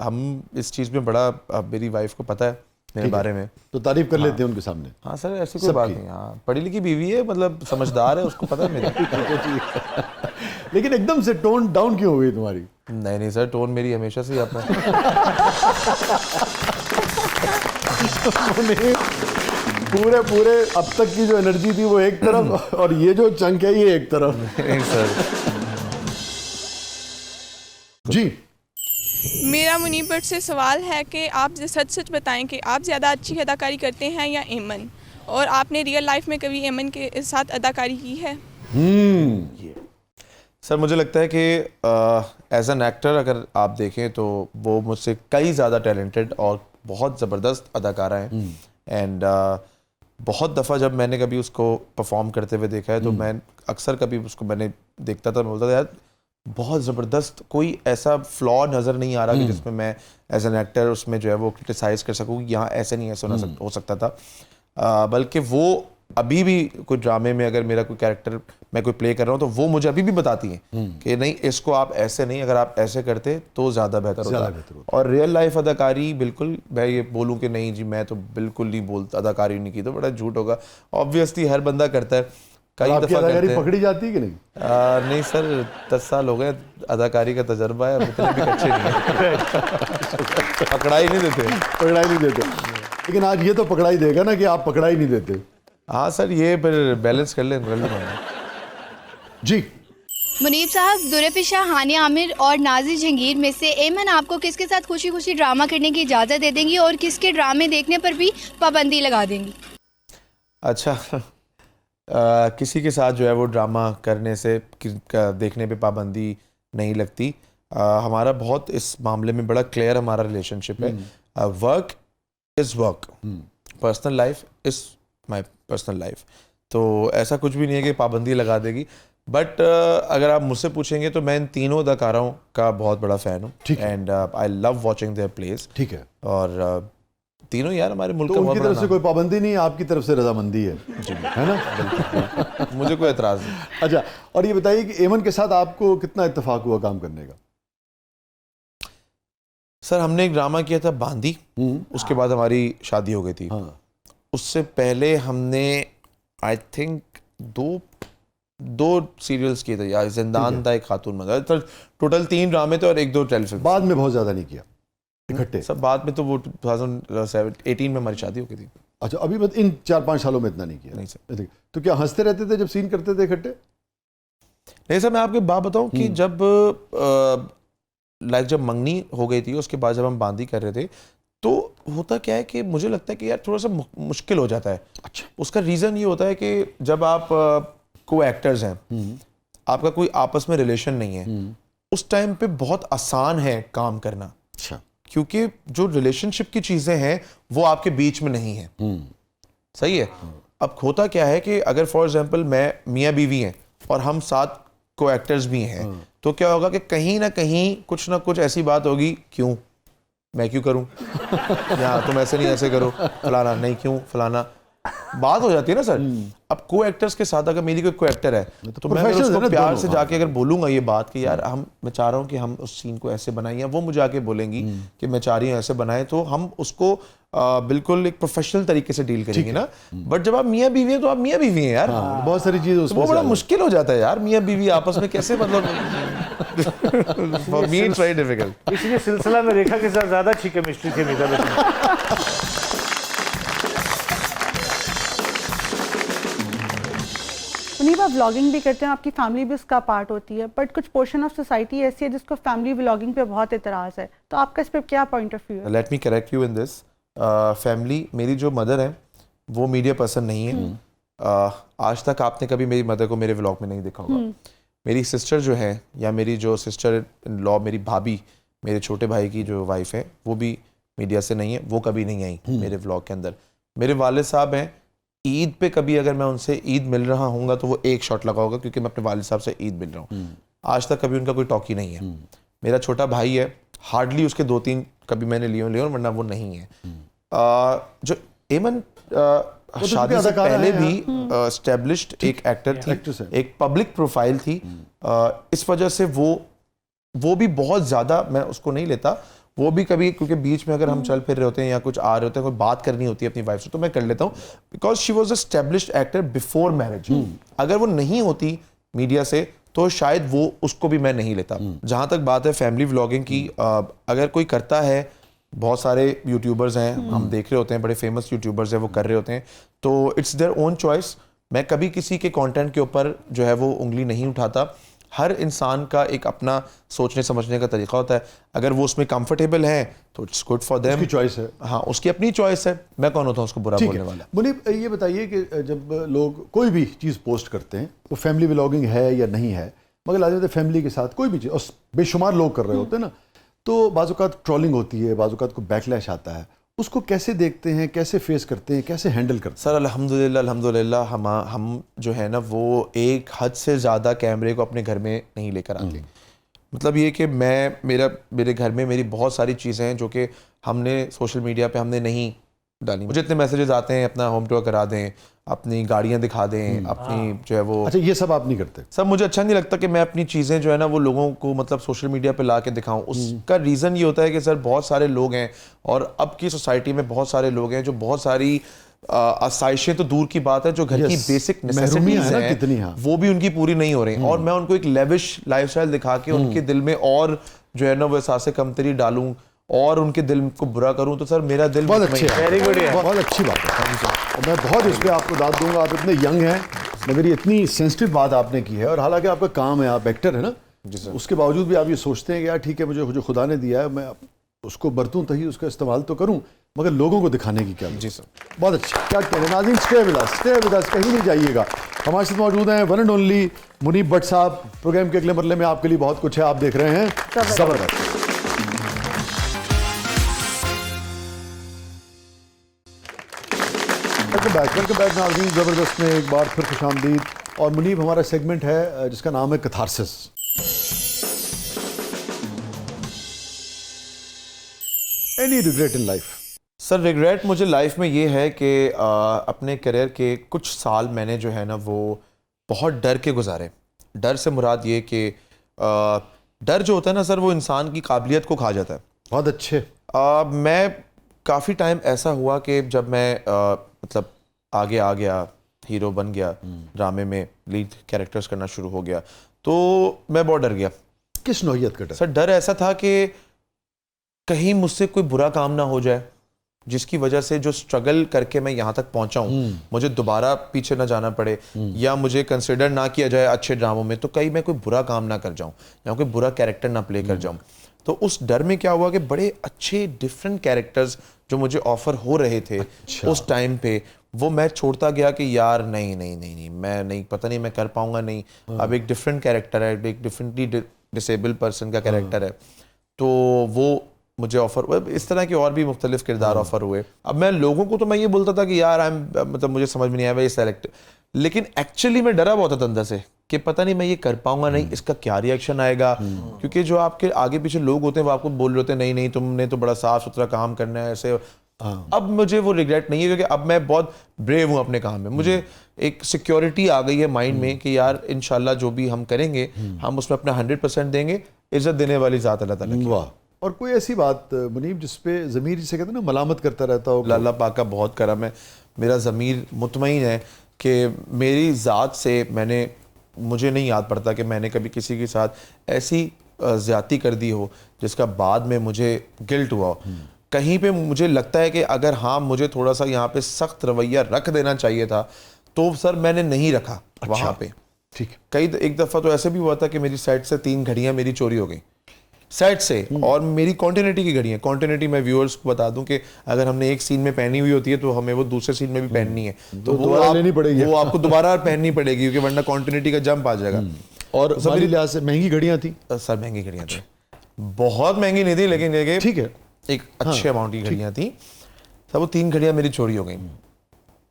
हम इस चीज़ में बड़ा, मेरी वाइफ को पता है मेरे बारे में, तो तारीफ कर लेते हैं उनके सामने। हाँ सर, ऐसी कोई बात नहीं। हाँ, पढ़ी लिखी बीवी है, मतलब समझदार है, उसको पता है मेरा। लेकिन एकदम से टोन डाउन क्यों हो गई तुम्हारी? नहीं सर, टोन मेरी हमेशा से ही अपना पूरे अब तक की जो एनर्जी थी वो एक तरफ और ये जो चंक है ये एक तरफ। नहीं सर। जी मेरा मुनीब भट्ट से सवाल है कि आप सच सच बताएं कि आप ज़्यादा अच्छी अदाकारी करते हैं या एमन, और आपने रियल लाइफ में कभी एमन के साथ अदाकारी की है? सर मुझे लगता है कि एज एन एक्टर अगर आप देखें तो वो मुझसे कई ज़्यादा टैलेंटेड और बहुत ज़बरदस्त अदाकारा हैं। एंड बहुत दफ़ा जब मैंने कभी उसको परफॉर्म करते हुए देखा है तो मैं अक्सर कभी उसको मैंने देखता था, मैं बोलता था यार बहुत ज़बरदस्त, कोई ऐसा फ्लॉ नज़र नहीं आ रहा कि जिसमें मैं एज एन एक्टर उसमें जो है वो क्रिटिसाइज़ कर सकूँ, यहाँ ऐसे नहीं ऐसा हो सकता था। बल्कि वो अभी भी कोई ड्रामे में अगर मेरा कोई कैरेक्टर मैं कोई प्ले कर रहा हूँ तो वो मुझे अभी भी बताती हैं कि नहीं इसको आप ऐसे नहीं, अगर आप ऐसे करते तो ज़्यादा बेहतर होता। और रियल लाइफ अदाकारी बिल्कुल मैं ये बोलूँ कि नहीं जी मैं तो बिल्कुल नहीं बोलता, अदाकारी नहीं की तो बड़ा झूठ होगा। ऑब्वियसली हर बंदा करता है, कई दफ़ा करते हैं। पकड़ी जाती है कि नहीं? नहीं सर, 10 साल हो गए अदाकारी का तजर्बा है, अब इतने भी कच्चे नहीं है। पकड़ाई नहीं देते। लेकिन आज ये तो पकड़ाई देगा ना कि आप पकड़ाई नहीं देते। हाँ सर, ये फिर बैलेंस कर लें। जी मुनीब साहब, दुरफिशा, हानिया आमिर और नाज़िर जहांगीर में से एमन आपको किसके साथ खुशी खुशी ड्रामा करने की इजाज़त दे देंगी और किसके ड्रामे देखने पर भी पाबंदी लगा देंगी? अच्छा, किसी के साथ जो है वो ड्रामा करने से देखने पे पाबंदी नहीं लगती। हमारा बहुत इस मामले में बड़ा क्लियर हमारा रिलेशनशिप है। Work is work, personal life is my personal life. तो ऐसा कुछ भी नहीं है कि पाबंदी लगा देगी। बट अगर आप मुझसे पूछेंगे तो मैं इन तीनों अदाकारों का बहुत बड़ा फ़ैन हूँ and I love watching their place. ठीक है। और तीनों यार हमारे मुल्क तो का उनकी बहुत तरफ से कोई पाबंदी नहीं, आपकी तरफ से रजामंदी है जी, है ना? मुझे कोई एतराज़ नहीं। अच्छा, और ये बताइए कि एमन के साथ आपको कितना इत्तेफाक हुआ काम करने का? सर हमने एक ड्रामा किया था बांदी, उसके बाद हमारी शादी हो गई थी। हाँ। उससे पहले हमने आई थिंक दो सीरियल्स किए थे यार, जिंदान था, एक खातून मजा, तो टोटल 3 ड्रामे थे और 1-2 टेलीफिल्म। बाद में बहुत ज़्यादा नहीं किया इकट्ठे? सब बाद में तो वो 2018 में हमारी शादी हो गई थी। अच्छा, अभी बस इन 4-5 सालों में इतना नहीं किया? नहीं सर। तो क्या हंसते रहते थे जब सीन करते थे इकट्ठे? नहीं सर, मैं आपको बात बताऊं कि जब जब मंगनी हो गई थी उसके बाद जब हम बांदी कर रहे थे तो होता क्या है कि मुझे लगता है कि यार थोड़ा सा मुश्किल हो जाता है। अच्छा। उसका रीज़न ये होता है कि जब आप को एक्टर्स हैं, आपका कोई आपस में रिलेशन नहीं है, उस टाइम पे बहुत आसान है काम करना। अच्छा। क्योंकि जो रिलेशनशिप की चीज़ें हैं वो आपके बीच में नहीं है। सही है। अब होता क्या है कि अगर फॉर एग्जांपल मैं मियाँ बीवी हैं और हम साथ को एक्टर्स भी हैं, तो क्या होगा कि कहीं ना कहीं कुछ ना कुछ ऐसी बात होगी, क्यों मैं क्यों करूं, या तुम ऐसे नहीं ऐसे करो, फलाना नहीं क्यों फलाना, बात हो जाती है ना सर। अब को एक्टर्स के साथ अगर मेरी कोई को एक्टर है तो मैं अगर उसको प्यार से जाके अगर बोलूंगा ये बात कि यार मैं चाह रहा हूँ कि हम उस सीन को ऐसे बनाएं, वो मुझे आके बोलेंगी कि मैं चाह रही हूँ ऐसे बनाएं, तो हम उसको बिल्कुल एक प्रोफेशनल तरीके से डील करेंगे ना। बट जब आप मियाँ बीवी हैं तो आप मियाँ बीवी हैं यार। बहुत सारी चीज़ें तो वो बड़ा मुश्किल हो जाता है यार, मियाँ बीवी आपस में कैसे, मतलब for me it's very difficult. इसलिए सिलसिला में रेखा के साथ ज़्यादा अच्छी केमिस्ट्री थी अमिताभ बच्चन। मुनीब, आप व्लॉगिंग भी करते हैं, आपकी फैमिली भी उसका पार्ट होती है, बट कुछ पोर्शन ऑफ सोसाइटी ऐसी है जिसको फैमिली व्लॉगिंग पे बहुत एतराज़ है, तो आपका इस पर क्या पॉइंट ऑफ व्यू है? Let me correct you in this. Family, मेरी जो मदर है वो मीडिया पर्सन नहीं है। आज तक आपने कभी मेरी मदर को मेरे व्लॉग में नहीं देखा होगा। मेरी सिस्टर जो है, या मेरी जो सिस्टर इन लॉ, मेरी भाभी, मेरे छोटे भाई की जो वाइफ है, वो भी मीडिया से नहीं है, वो कभी नहीं आई मेरे व्लॉग के अंदर। मेरे वालिद साहब हैं, ईद पे कभी अगर मैं उनसे ईद मिल रहा हूँगा तो वो एक शॉट लगा होगा क्योंकि मैं अपने वालिद साहब से ईद मिल रहा हूँ। आज तक कभी उनका कोई टॉकी नहीं है। मेरा छोटा भाई है, हार्डली उसके 2-3 कभी मैंने लिए वरना वो नहीं है। जो एमन शादी से अदाकारा पहले है भी एस्टेब्लिश्ड एक एक्टर actress थी, है। एक पब्लिक प्रोफाइल थी। इस वजह से वो भी बहुत ज़्यादा, मैं उसको नहीं लेता, वो भी कभी, क्योंकि बीच में अगर हम चल फिर रहे होते हैं या कुछ आ रहे होते हैं, कोई बात करनी होती है अपनी वाइफ से, तो मैं कर लेता हूँ, because she was established actor before marriage. अगर वो नहीं होती मीडिया से तो शायद वो उसको भी मैं नहीं लेता। जहाँ तक बात है फैमिली व्लॉगिंग की, अगर कोई करता है, बहुत सारे यूट्यूबर्स हैं, हम देख रहे होते हैं, बड़े फेमस यूट्यूबर्स हैं, वो कर रहे होते हैं, तो इट्स देयर ओन चॉइस। मैं कभी किसी के कंटेंट के ऊपर जो है वो उंगली नहीं उठाता। हर इंसान का एक अपना सोचने समझने का तरीका होता है, अगर वो उसमें कंफर्टेबल है तो इट्स गुड फॉर देम, उसकी चॉइस है। हाँ, उसकी अपनी चॉइस है, मैं कौन होता हूँ उसको बुरा ठीक बोलने है वाला। मुनीब, ये बताइए कि जब लोग कोई भी चीज़ पोस्ट करते हैं, वो फैमिली व्लॉगिंग है या नहीं है, मगर लाजमत फैमिली के साथ कोई भी चीज़, और बेशुमार लोग कर रहे होते हैं ना, तो बाज़-औक़ात ट्रोलिंग होती है, बाज़-औक़ात को बैकलैश आता है, उसको कैसे देखते हैं, कैसे फेस करते हैं, कैसे हैंडल करते सर अल्हम्दुलिल्लाह हम जो है ना वो एक हद से ज़्यादा कैमरे को अपने घर में नहीं लेकर आते। मतलब ये कि मेरे घर में मेरी बहुत सारी चीज़ें हैं जो कि हमने सोशल मीडिया पे हमने नहीं डाली। मुझे इतने मैसेजेस आते हैं, अपना होम टूर करा दें, अपनी गाड़ियाँ दिखा दें, अपनी जो है वो, हैं? अच्छा, ये सब आप नहीं करते? सब मुझे अच्छा नहीं लगता कि मैं अपनी चीज़ें जो है ना वो लोगों को मतलब सोशल मीडिया पे ला के दिखाऊं। उसका रीज़न ये होता है कि सर बहुत सारे लोग हैं, और अब की सोसाइटी में बहुत सारे लोग हैं जो बहुत सारी आसाइशें तो दूर की बात है, जो घर की Yes, बेसिक महरूमियां नेसेसिटीज हैं ना हैं कितनी, हाँ। वो भी उनकी पूरी नहीं हो रही, और मैं उनको एक लेविश लाइफस्टाइल दिखा के उनके दिल में और जो है ना वो एहसास कमतरी डालूं और उनके दिल को बुरा करूं, तो सर मेरा दिल बहुत अच्छे हैं। Very good, yeah. बहुत अच्छी बात है, और मैं बहुत इस पर आपको दाद दूंगा। आप इतने यंग हैं, मगर ये इतनी सेंसिटिव बात आपने की है, और हालांकि आपका काम है, आप एक्टर है ना, उसके बावजूद भी आप ये सोचते हैं कि यार ठीक है, मुझे जो खुदा ने दिया है मैं उसको बरतूं तभी उसका इस्तेमाल तो करूं, मगर लोगों को दिखाने की क्या। जी सर, बहुत अच्छा। क्या कहते हैं नाज़रीन, स्टे विद अस, कहीं नहीं जाइएगा। हमारे साथ मौजूद हैं one and only Muneeb Bhatt साहब। प्रोग्राम के अगले मरले में आपके लिए बहुत कुछ है, आप देख रहे हैं ज़बरदस्त। वेलकम बैक नाज़रीन, ज़बरदस्त में एक बार फिर खुशामदीद। और मुनीब, हमारा सेगमेंट है जिसका नाम है catharsis. Any regret in life? Sir regret मुझे लाइफ में ये है कि अपने करियर के कुछ साल मैंने जो है ना वो बहुत डर के गुजारे। डर से मुराद ये कि डर जो होता है ना सर, वो इंसान की काबिलियत को खा जाता है। बहुत अच्छे। मैं काफ़ी टाइम ऐसा हुआ कि जब मैं मतलब आगे आ गया, हीरो बन गया, ड्रामे में लीड कैरेक्टर्स करना शुरू हो गया, तो मैं बहुत डर गया। किस नौइयत का डर? सर डर ऐसा था कि कहीं मुझसे कोई बुरा काम ना हो जाए, जिसकी वजह से जो स्ट्रगल करके मैं यहाँ तक पहुँचा हूँ मुझे दोबारा पीछे ना जाना पड़े, या मुझे कंसिडर ना किया जाए अच्छे ड्रामों में, तो कहीं मैं कोई बुरा काम ना कर जाऊँ या कोई बुरा कैरेक्टर ना प्ले कर जाऊँ। तो उस डर में क्या हुआ कि बड़े अच्छे डिफरेंट कैरेक्टर्स जो मुझे ऑफर हो रहे थे उस टाइम पे, वो मैं छोड़ता गया कि यार नहीं मैं नहीं, पता नहीं मैं कर पाऊंगा नहीं। अब एक डिफरेंट कैरेक्टर है, एक डिफरेंटली डिसेबल्ड पर्सन का कैरेक्टर है, तो वो मुझे ऑफर, इस तरह के और भी मुख्तलिफ किरदार ऑफर हुए। अब मैं लोगों को तो मैं ये बोलता था कि यार मतलब मुझे समझ में नहीं आया भाई सेलेक्ट, लेकिन एक्चुअली मैं डरा बहुत था अंदर से कि पता नहीं मैं ये कर पाऊंगा नहीं, इसका क्या रिएक्शन आएगा, क्योंकि जो आपके आगे पीछे लोग होते हैं वो आपको बोल रहे होते हैं नहीं तुमने तो बड़ा साफ सुथरा काम करना है ऐसे। अब मुझे वो रिग्रेट नहीं है, क्योंकि अब मैं बहुत ब्रेव हूँ अपने काम में। मुझे एक सिक्योरिटी आ गई है माइंड में कि यार इंशाल्लाह जो भी हम करेंगे हम उसमें अपना 100% देंगे। इज्जत देने वाली ज़ात अल्लाह ताला की। वाह। और कोई ऐसी बात मुनीब जिसपे ज़मीर, जिसे कहते हैं ना, मलामत करता रहता हो? अल्लाह पाक का बहुत करम है, मेरा ज़मीर मुतमईन है कि मेरी ज़ात से मुझे नहीं याद पड़ता कि मैंने कभी किसी के साथ ऐसी ज़्यादती कर दी हो जिसका बाद में मुझे गिल्ट हुआ हो। कहीं पे मुझे लगता है कि अगर हाँ मुझे थोड़ा सा यहाँ पे सख्त रवैया रख देना चाहिए था, तो सर मैंने नहीं रखा। अच्छा, वहाँ पे ठीक। एक दफ़ा तो ऐसे भी हुआ था कि मेरी सेट से 3 घड़ियाँ मेरी चोरी हो गई सेट से, और मेरी कॉन्टिन्यूटी की घड़ियाँ। कॉन्टिन्यूटी मैं व्यूअर्स को बता दूं कि अगर हमने एक सीन में पहनी हुई होती है तो हमें वो दूसरे सीन में भी पहननी है, तो दोबारा लेनी पड़ेगी, वो आपको दोबारा पहननी पड़ेगी, क्योंकि वरना कॉन्टिन्यूटी का जंप आ जाएगा। और मेरे लिहाज से महंगी घड़ियाँ थी? सर महंगी घड़ियाँ थी, बहुत महंगी नहीं थी, लेकिन ठीक है, एक अच्छे अमाउंट की घड़ियाँ थी। तब वो 3 घड़ियाँ मेरी चोरी हो गई।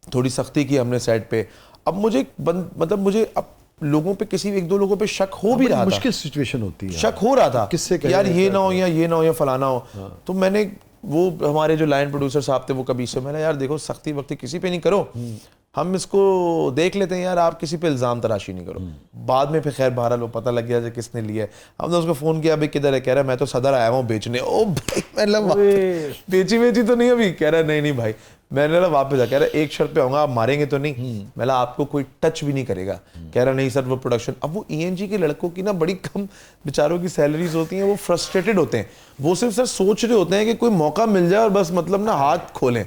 थोड़ी सख्ती की हमने सेट पे। अब मुझे अब लोगों पे किसी एक दो लोगों पे शक हो भी रहा था, मुश्किल सिचुएशन होती है, शक हो रहा था किससे कि यार कहें, ये क्या ना हो करें। या ये ना हो या फलाना हो। तो मैंने वो हमारे जो लाइन प्रोड्यूसर साहब थे वो कभी से मैंने यार देखो सख्ती वक्ती किसी पे नहीं करो, हम इसको देख लेते हैं यार, आप किसी पे इल्ज़ाम तराशी नहीं करो। बाद में फिर खैर बहरहाल वो पता लग गया कि किसने लिया है। हमने उसको फ़ोन किया भाई किधर है, कह रहा है मैं तो सदर आया हूँ बेचने। ओ भाई मतलब बेची तो नहीं अभी, कह रहा है नहीं भाई। मैंने बोला वापस आ, कह रहा है एक शर्त पे आऊँगा, आप मारेंगे तो नहीं। मैं बोला आपको कोई टच भी नहीं करेगा। कह रहा नहीं सर वो प्रोडक्शन। अब वो ENG के लड़कों की ना बड़ी कम बेचारों की सैलरीज होती हैं, वो फ्रस्ट्रेटेड होते हैं, वो सिर्फ सर सोच रहे होते हैं कि कोई मौका मिल जाए और बस मतलब ना हाथ खोलें।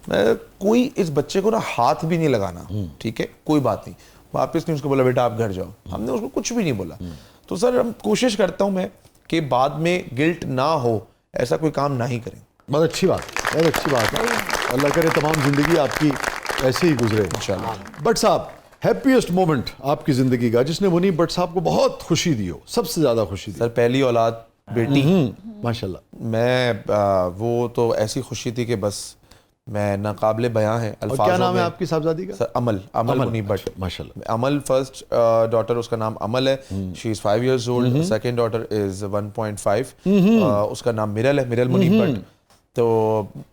मैं कोई इस बच्चे को ना हाथ भी नहीं लगाना, ठीक है कोई बात नहीं। वापस नहीं उसको बोला बेटा आप घर जाओ, हमने उसको कुछ भी नहीं बोला। तो सर हम कोशिश करता हूँ मैं कि बाद में गिल्ट ना हो, ऐसा कोई काम ना ही करें। बहुत अच्छी बात है। अल्लाह करे तमाम जिंदगी आपकी ऐसे ही गुजरे इंशाल्लाह। भट्ट साहब, हैप्पीएस्ट मोमेंट आपकी जिंदगी का जिसने मुनीब भट्ट साहब को बहुत खुशी दी हो, सबसे ज्यादा खुशी दी? सर पहली औलाद बेटी, माशाल्लाह। मैं वो तो ऐसी खुशी थी कि बस मैं नाकाबिले बयां है और अल्फाजों क्या नाम है में। आपकी साहबजादी का? सर अमल मुनीब भट्ट। माशाल्लाह। अमल फर्स्ट डॉटर उसका नाम अमल है, she is 5 years old। Second daughter is 1.5, उसका नाम मिरल है, मिरल मुनीब भट्ट। तो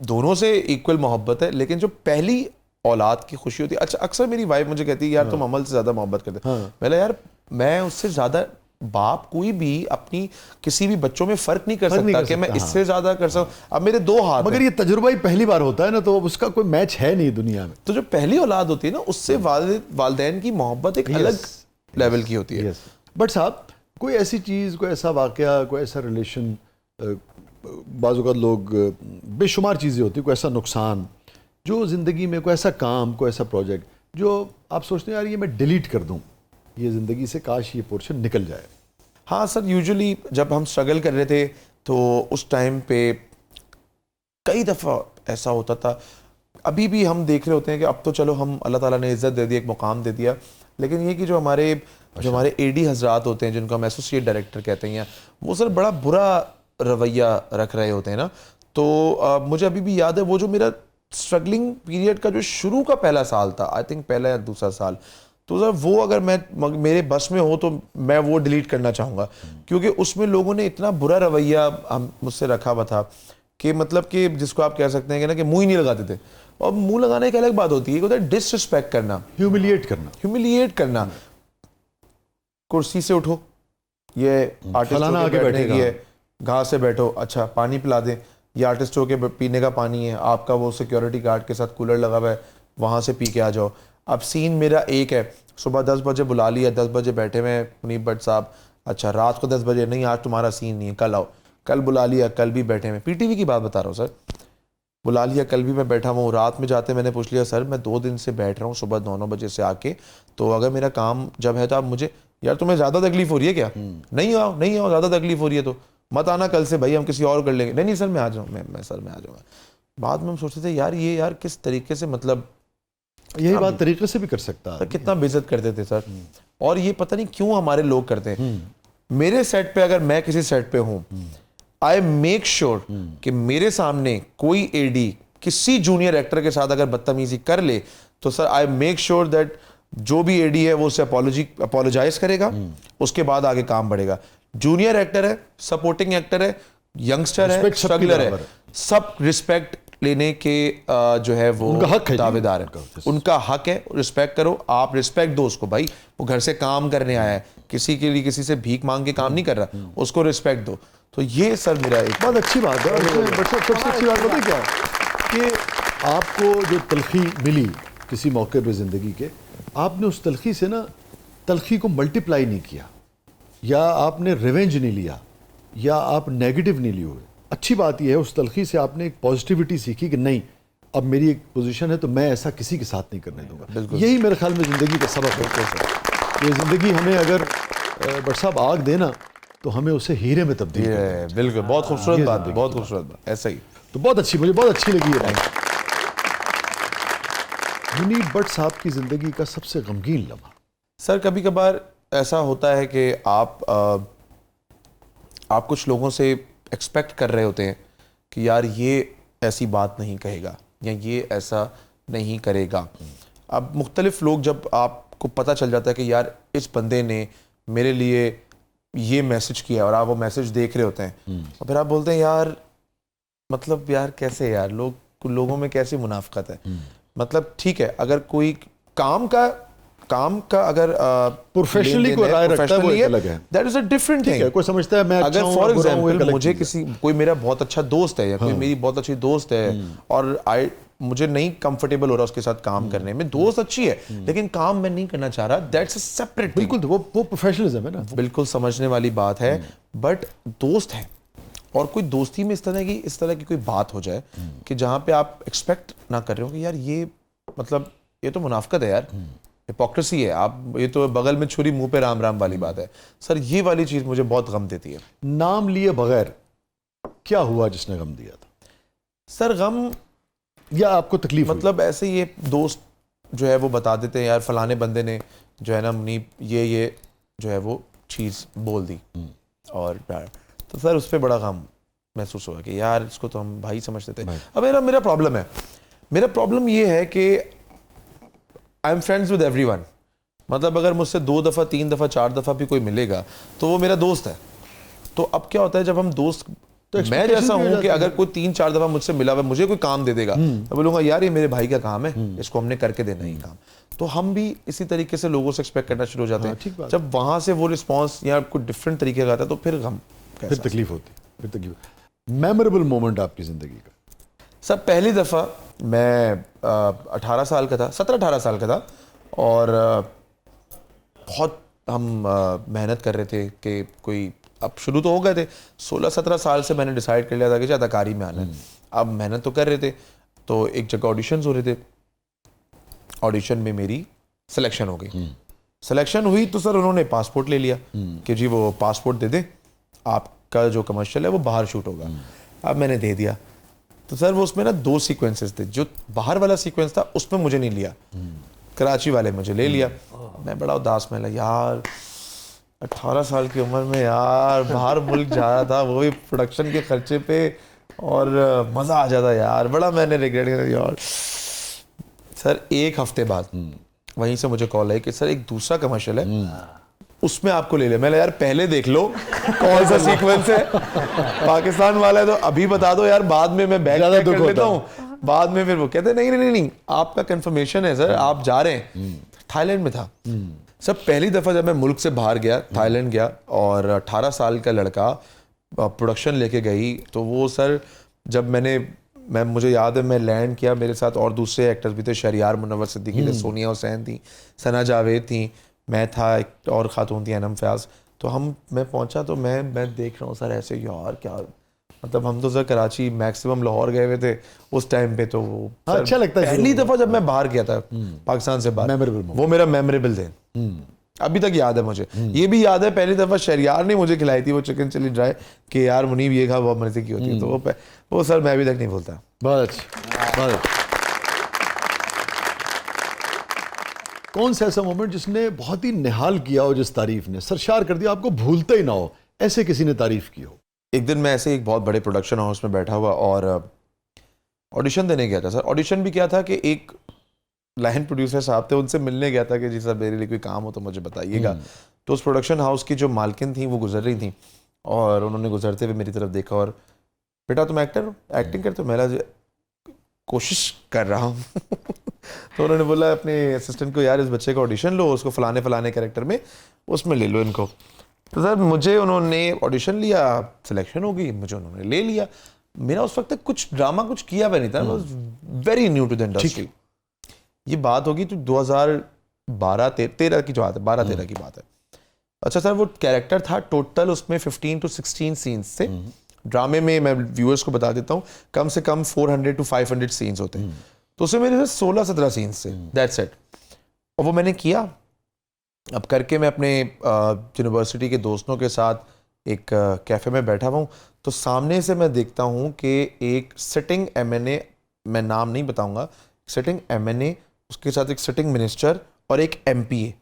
दोनों से इक्वल मोहब्बत है, लेकिन जो पहली औलाद की खुशी होती है, अच्छा अक्सर मेरी वाइफ मुझे कहती है यार तुम अमल से ज्यादा मोहब्बत करते हो। मैंने यार मैं उससे ज्यादा बाप कोई भी अपनी किसी भी बच्चों में फर्क नहीं कर सकता कि मैं इससे ज्यादा कर सकूं। अब मेरे दो हाथ मगर ये तजुर्बा ही पहली बार होता है ना, तो उसका कोई मैच है नहीं दुनिया में। तो जो पहली औलाद होती है ना उससे वालिदैन की मोहब्बत एक अलग लेवल की होती है। बट साहब कोई ऐसी चीज़, कोई ऐसा वाकया, कोई ऐसा रिलेशन, बाज़ औक़ात लोग बेशुमार चीज़ें होती, कोई ऐसा नुकसान जो ज़िंदगी में, कोई ऐसा काम, कोई ऐसा प्रोजेक्ट जो आप सोचते हैं यार ये मैं डिलीट कर दूं, ये ज़िंदगी से काश ये पोर्शन निकल जाए? हाँ सर, यूजुअली जब हम स्ट्रगल कर रहे थे तो उस टाइम पे कई दफ़ा ऐसा होता था। अभी भी हम देख रहे होते हैं कि अब तो चलो हम अल्लाह ताला ने इज़्ज़त दे दी, एक मुकाम दे दिया, लेकिन ये कि जो हमारे AD हजरात होते हैं जिनको हम एसोसिएट डायरेक्टर कहते हैं, वो सर बड़ा बुरा रवैया रख रहे होते हैं ना। तो मुझे अभी भी याद है वो जो मेरा स्ट्रगलिंग पीरियड का जो शुरू का पहला साल था, आई थिंक पहला या दूसरा साल, तो सर वो अगर मेरे बस में हो तो मैं वो डिलीट करना चाहूँगा, क्योंकि उसमें लोगों ने इतना बुरा रवैया मुझसे रखा हुआ था कि मतलब कि जिसको आप कह सकते हैं कि ना कि मुँह ही नहीं लगाते थे। और मुँह लगाना एक अलग बात होती है, होता है डिसरिस्पेक्ट करना, ह्यूमिलिएट करना। कुर्सी से उठो, ये आर्टिस्ट आके बैठने है, घास से बैठो, अच्छा पानी पिला दें, ये आर्टिस्टों के पीने का पानी है, आपका वो सिक्योरिटी गार्ड के साथ कूलर लगा हुआ है, वहाँ से पी के आ जाओ। अब सीन मेरा एक है, सुबह 10 बजे बुला लिया, 10 बजे बैठे हुए मुनीब भट्ट साहब, अच्छा रात को 10 बजे नहीं आज तुम्हारा सीन नहीं है, कल आओ, कल बुला लिया, कल भी बैठे हुए, PTV की बात बता रहा हूँ सर, बुला लिया, कल भी मैं बैठा हूँ। रात में जाते मैंने पूछ लिया सर मैं 2 दिन से बैठ रहा हूँ सुबह 9 बजे से आके, तो अगर मेरा काम जब है तो आप मुझे, यार तुम्हें ज़्यादा तकलीफ हो रही है क्या? नहीं आओ ज़्यादा तकलीफ हो रही है तो मत आना कल से भाई, हम किसी और कर लेंगे। नहीं सर मैं आ जाऊँ, मैं सर मैं आ जाऊँगा। बाद में हम सोचते थे यार किस तरीके से, मतलब यही बात तरीके से भी कर सकता है, कितना बेइज्जत करते थे सर। और ये पता नहीं क्यों हमारे लोग करते हैं। मेरे सेट पे अगर मैं किसी सेट पे हूँ, आई मेक श्योर कि मेरे सामने कोई AD किसी जूनियर एक्टर के साथ अगर बदतमीजी कर ले तो sir I make sure that जो भी AD है वो उससे अपोलोजाइज करेगा, उसके बाद आगे काम बढ़ेगा। जूनियर एक्टर है, सपोर्टिंग एक्टर है, यंगस्टर है, स्ट्रगलर है, सब रिस्पेक्ट लेने के जो है वो दावेदार है, उनका हक है, रिस्पेक्ट करो। आप रिस्पेक्ट दो उसको भाई, वो घर से काम करने आया है, किसी के लिए किसी से भीख मांग के काम नहीं कर रहा, उसको रिस्पेक्ट दो। तो ये सर मेरा एक बहुत अच्छी बात है। सबसे अच्छी बात पता क्या कि आपको जो तलखी मिली किसी मौके पे ज़िंदगी के, आपने उस तलखी से ना तलखी को मल्टीप्लाई नहीं किया, या आपने रिवेंज नहीं लिया, या आप नेगेटिव नहीं लिए हुए। अच्छी बात यह है उस तलखी से आपने एक पॉजिटिविटी सीखी कि नहीं अब मेरी एक पोजीशन है तो मैं ऐसा किसी के साथ नहीं करने दूंगा। यही मेरे ख्याल में ज़िंदगी का सबक है। ये ज़िंदगी हमें अगर भट्ट साहब आग देना तो हमें उसे हीरे में तब्दील करना। बिल्कुल, बहुत खूबसूरत बात, बहुत खूबसूरत बात, ऐसा ही। तो बहुत अच्छी, मुझे बहुत अच्छी लगी ये बात। मुनीब भट्ट साहब की ज़िंदगी का सबसे गमगीन लम्हा? सर कभी कभार ऐसा होता है कि आप कुछ लोगों से एक्सपेक्ट कर रहे होते हैं कि यार ये ऐसी बात नहीं कहेगा या ये ऐसा नहीं करेगा। अब मुख्तलिफ लोग जब आप आपको पता चल जाता है कि यार इस बंदे ने मेरे लिए ये मैसेज किया और आप वो मैसेज देख रहे होते हैं और फिर आप बोलते हैं यार मतलब यार कैसे यार लोगों में कैसी मुनाफकत है। मतलब ठीक है, अगर कोई काम का अगर प्रोफेशनली कोई राय रखता है वो एक अलग है, that is a different thing. कोई समझता है मैं अच्छा अगर हूं, फॉर बुरा हूं, एक एग्जांपल अलग मुझे चीज़ है। कोई मेरा बहुत अच्छा दोस्त है या कोई मेरी बहुत अच्छी दोस्त है और मुझे नहीं कंफर्टेबल हो रहा उसके साथ काम करने में, दोस्त अच्छी है लेकिन काम मैं नहीं करना चाह रहा, दैट्स अ सेपरेट। बिल्कुल, तो वो प्रोफेशनलिज्म है ना, बिल्कुल समझने वाली बात है। बट दोस्त है और कोई दोस्ती में इस तरह की कोई बात हो जाए कि जहां पे आप एक्सपेक्ट ना कर रहे हो कि यार ये मतलब ये तो मुनाफकत है यार, हिपोक्रेसी है, आप ये तो बगल में छुरी मुंह पे राम राम वाली बात है सर। ये वाली चीज मुझे बहुत गम देती है। नाम लिए बगैर क्या हुआ जिसने गम दिया था सर? गम या आपको तकलीफ मतलब ऐसे ये दोस्त जो है वो बता देते हैं यार फलाने बंदे ने जो है ना मुनीब ये जो है वो चीज़ बोल दी और तो सर उस पर बड़ा गम महसूस हुआ कि यार इसको तो हम भाई समझते थे। अब मेरा प्रॉब्लम है, मेरा प्रॉब्लम ये है कि I am friends with everyone. मतलब अगर मुझसे 2 दफ़ा 3 दफ़ा 4 दफ़ा भी कोई मिलेगा तो वो मेरा दोस्त है। तो अब क्या होता है जब हम दोस्त तो मैं जैसा हूं कि अगर कोई 3-4 दफा मुझसे मिला हुआ मुझे कोई काम दे देगा तो बोलूंगा यार ये मेरे भाई का काम है, इसको हमने करके देना ही काम। तो हम भी इसी तरीके से लोगों से एक्सपेक्ट करना शुरू हो जाते हैं। जब वहां से वो रिस्पांस या कुछ डिफरेंट तरीके का आता है तो फिर हम फिर तकलीफ होती। मेमोरेबल मोमेंट आपकी जिंदगी का? सर पहली दफा मैं 18 साल का था, 17-18 साल का था और बहुत हम मेहनत कर रहे थे कि कोई, अब शुरू तो हो गए थे, 16-17 साल से मैंने डिसाइड कर लिया था कि अदाकारी में आना है। अब मेहनत तो कर रहे थे तो एक जगह ऑडिशंस हो रहे थे, ऑडिशन में मेरी सिलेक्शन हो गई। सिलेक्शन हुई तो सर उन्होंने पासपोर्ट ले लिया कि जी वो पासपोर्ट दे दें, आपका जो कमर्शियल है वो बाहर शूट होगा। अब मैंने दे दिया तो सर वो उसमें ना 2 सीक्वेंसेस थे, जो बाहर वाला सीक्वेंस था उसमें मुझे नहीं लिया, कराची वाले मुझे ले लिया। मैं बड़ा उदास में लगा यार, 18 साल की उम्र में यार बाहर मुल्क जा रहा था, वो भी प्रोडक्शन के खर्चे पे, और मज़ा आ जाता यार, बड़ा मैंने रिग्रेट किया यार। सर 1 हफ्ते बाद वहीं से मुझे कॉल आई कि सर एक दूसरा कमर्शियल है उसमें आपको ले ले। मैंने यार पहले देख लो कौन सा सीक्वेंस है, पाकिस्तान वाला है तो अभी बता दो यार, बाद में मैं बैग पैक कर लेता हूँ, बाद में फिर वो कहते नहीं आपका कंफर्मेशन है सर, आप जा रहे हैं। थाईलैंड में था सर, पहली दफ़ा जब मैं मुल्क से बाहर गया, थाईलैंड गया, और 18 साल का लड़का प्रोडक्शन लेके गई तो वो सर जब मुझे याद है मैं लैंड किया, मेरे साथ और दूसरे एक्टर्स भी थे, शरियार मुनव्वर सिद्दीकी थे, सोनिया हुसैन थी, सना जावेद थी, मैं था, एक और खातून थी अनम फयाज। तो मैं पहुंचा तो मैं देख रहा हूँ सर ऐसे यार क्या, मतलब हम तो सर कराची मैक्सिमम लाहौर गए हुए थे उस टाइम पे, तो वो अच्छा लगता है। पहली दफ़ा जब मैं बाहर गया था पाकिस्तान से बाहर, वो मेरा मेमोरेबल दिन अभी तक याद है मुझे। ये भी याद है पहली दफ़ा शरियार ने मुझे खिलाई थी वो चिकन चिली ड्राई, कि यार मुनीब ये खा बहुत मज़े की होती है, तो वो सर मैं अभी तक नहीं भूलता। बस कौन सा ऐसा मोमेंट जिसने बहुत ही निहाल किया हो, जिस तारीफ ने सरशार कर दिया, आपको भूलते ही ना हो, ऐसे किसी ने तारीफ की हो? एक दिन मैं ऐसे एक बहुत बड़े प्रोडक्शन हाउस में बैठा हुआ और ऑडिशन देने गया था सर। ऑडिशन भी क्या था कि एक लाइन प्रोड्यूसर साहब थे, उनसे मिलने गया था कि जी सर मेरे लिए कोई काम हो तो मुझे बताइएगा। तो उस प्रोडक्शन हाउस की जो मालकिन थी वो गुजर रही थी और उन्होंने गुजरते हुए मेरी तरफ देखा और बेटा तुम एक्टर हो, एक्टिंग करते हो? मैं कोशिश कर रहा हूँ तो उन्होंने बोला अपने असिस्टेंट को यार इस बच्चे का ऑडिशन लो, उसको फलाने कैरेक्टर में उसमें ले लो इनको। तो सर मुझे उन्होंने ऑडिशन लिया, सिलेक्शन हो गई, मुझे उन्होंने ले लिया। मेरा उस वक्त तक कुछ ड्रामा कुछ किया हुआ नहीं था, very new to the industry. ये बात होगी तो 2012-13 की बात है, 12-13 की बात है। अच्छा सर वो कैरेक्टर था टोटल उसमें 15 to 16 सीन्स थे। ड्रामे में मैं व्यूअर्स को बता देता हूँ कम से कम 400 to 500 सीन्स होते हैं, तो उसमें मेरे 16-17 सीन्स थे, दैट्स इट। और वो मैंने किया। अब करके मैं अपने यूनिवर्सिटी के दोस्तों के साथ एक कैफ़े में बैठा हुआ हूँ, तो सामने से मैं देखता हूँ कि एक सिटिंग MNA, मैं नाम नहीं बताऊँगा, सिटिंग MNA, उसके साथ एक सिटिंग मिनिस्टर और एक MPA,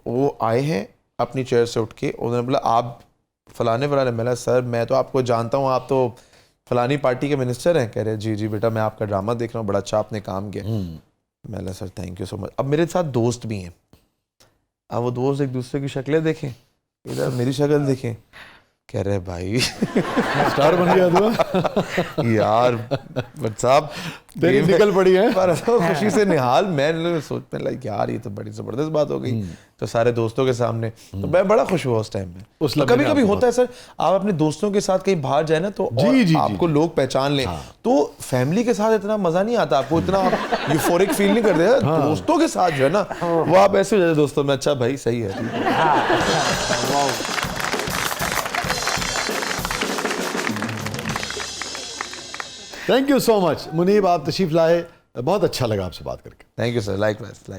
वो आए हैं अपनी चेयर से उठ के। उन्होंने बोला आप फलाने। मैंने सर मैं तो आपको जानता हूँ, आप तो फलानी पार्टी के मिनिस्टर हैं। कह रहे जी बेटा मैं आपका ड्रामा देख रहा हूँ, बड़ा अच्छा आपने काम किया। मैंने sir thank you so much. अब मेरे साथ दोस्त भी हैं, अब वो दोस्त एक दूसरे की शक्लें देखें, इधर मेरी शक्ल देखें, कह रहे भाई स्टार बन गया तो यार बट साहब तेरी निकल पड़ी है। पर तो खुशी से निहाल, मैं सोच में लाइक यार ये तो बड़ी जबरदस्त बात हो गई, तो सारे दोस्तों के सामने तो मैं बड़ा खुश हुआ उस टाइम में। उस लम्हे कभी में कभी आपको होता है सर, आप अपने दोस्तों के साथ कहीं बाहर जाए ना तो और जी, आपको लोग पहचान लें, तो फैमिली के साथ इतना मजा नहीं आता, आपको इतना यूफोरिक फील नहीं करते। दोस्तों के साथ जो है ना वो आप ऐसे हो जाते दोस्तों में, अच्छा भाई सही है। Thank you so much Muneeb, आप तशरीफ लाए, बहुत अच्छा लगा आपसे बात करके। Thank you sir, like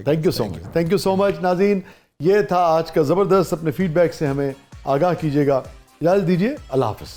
thank you so much, thank you so much. नाज़रीन, ये था आज का ज़बरदस्त। अपने फीडबैक से हमें आगाह कीजिएगा। इजाज़त दीजिए, अल्लाह हाफ़िज़।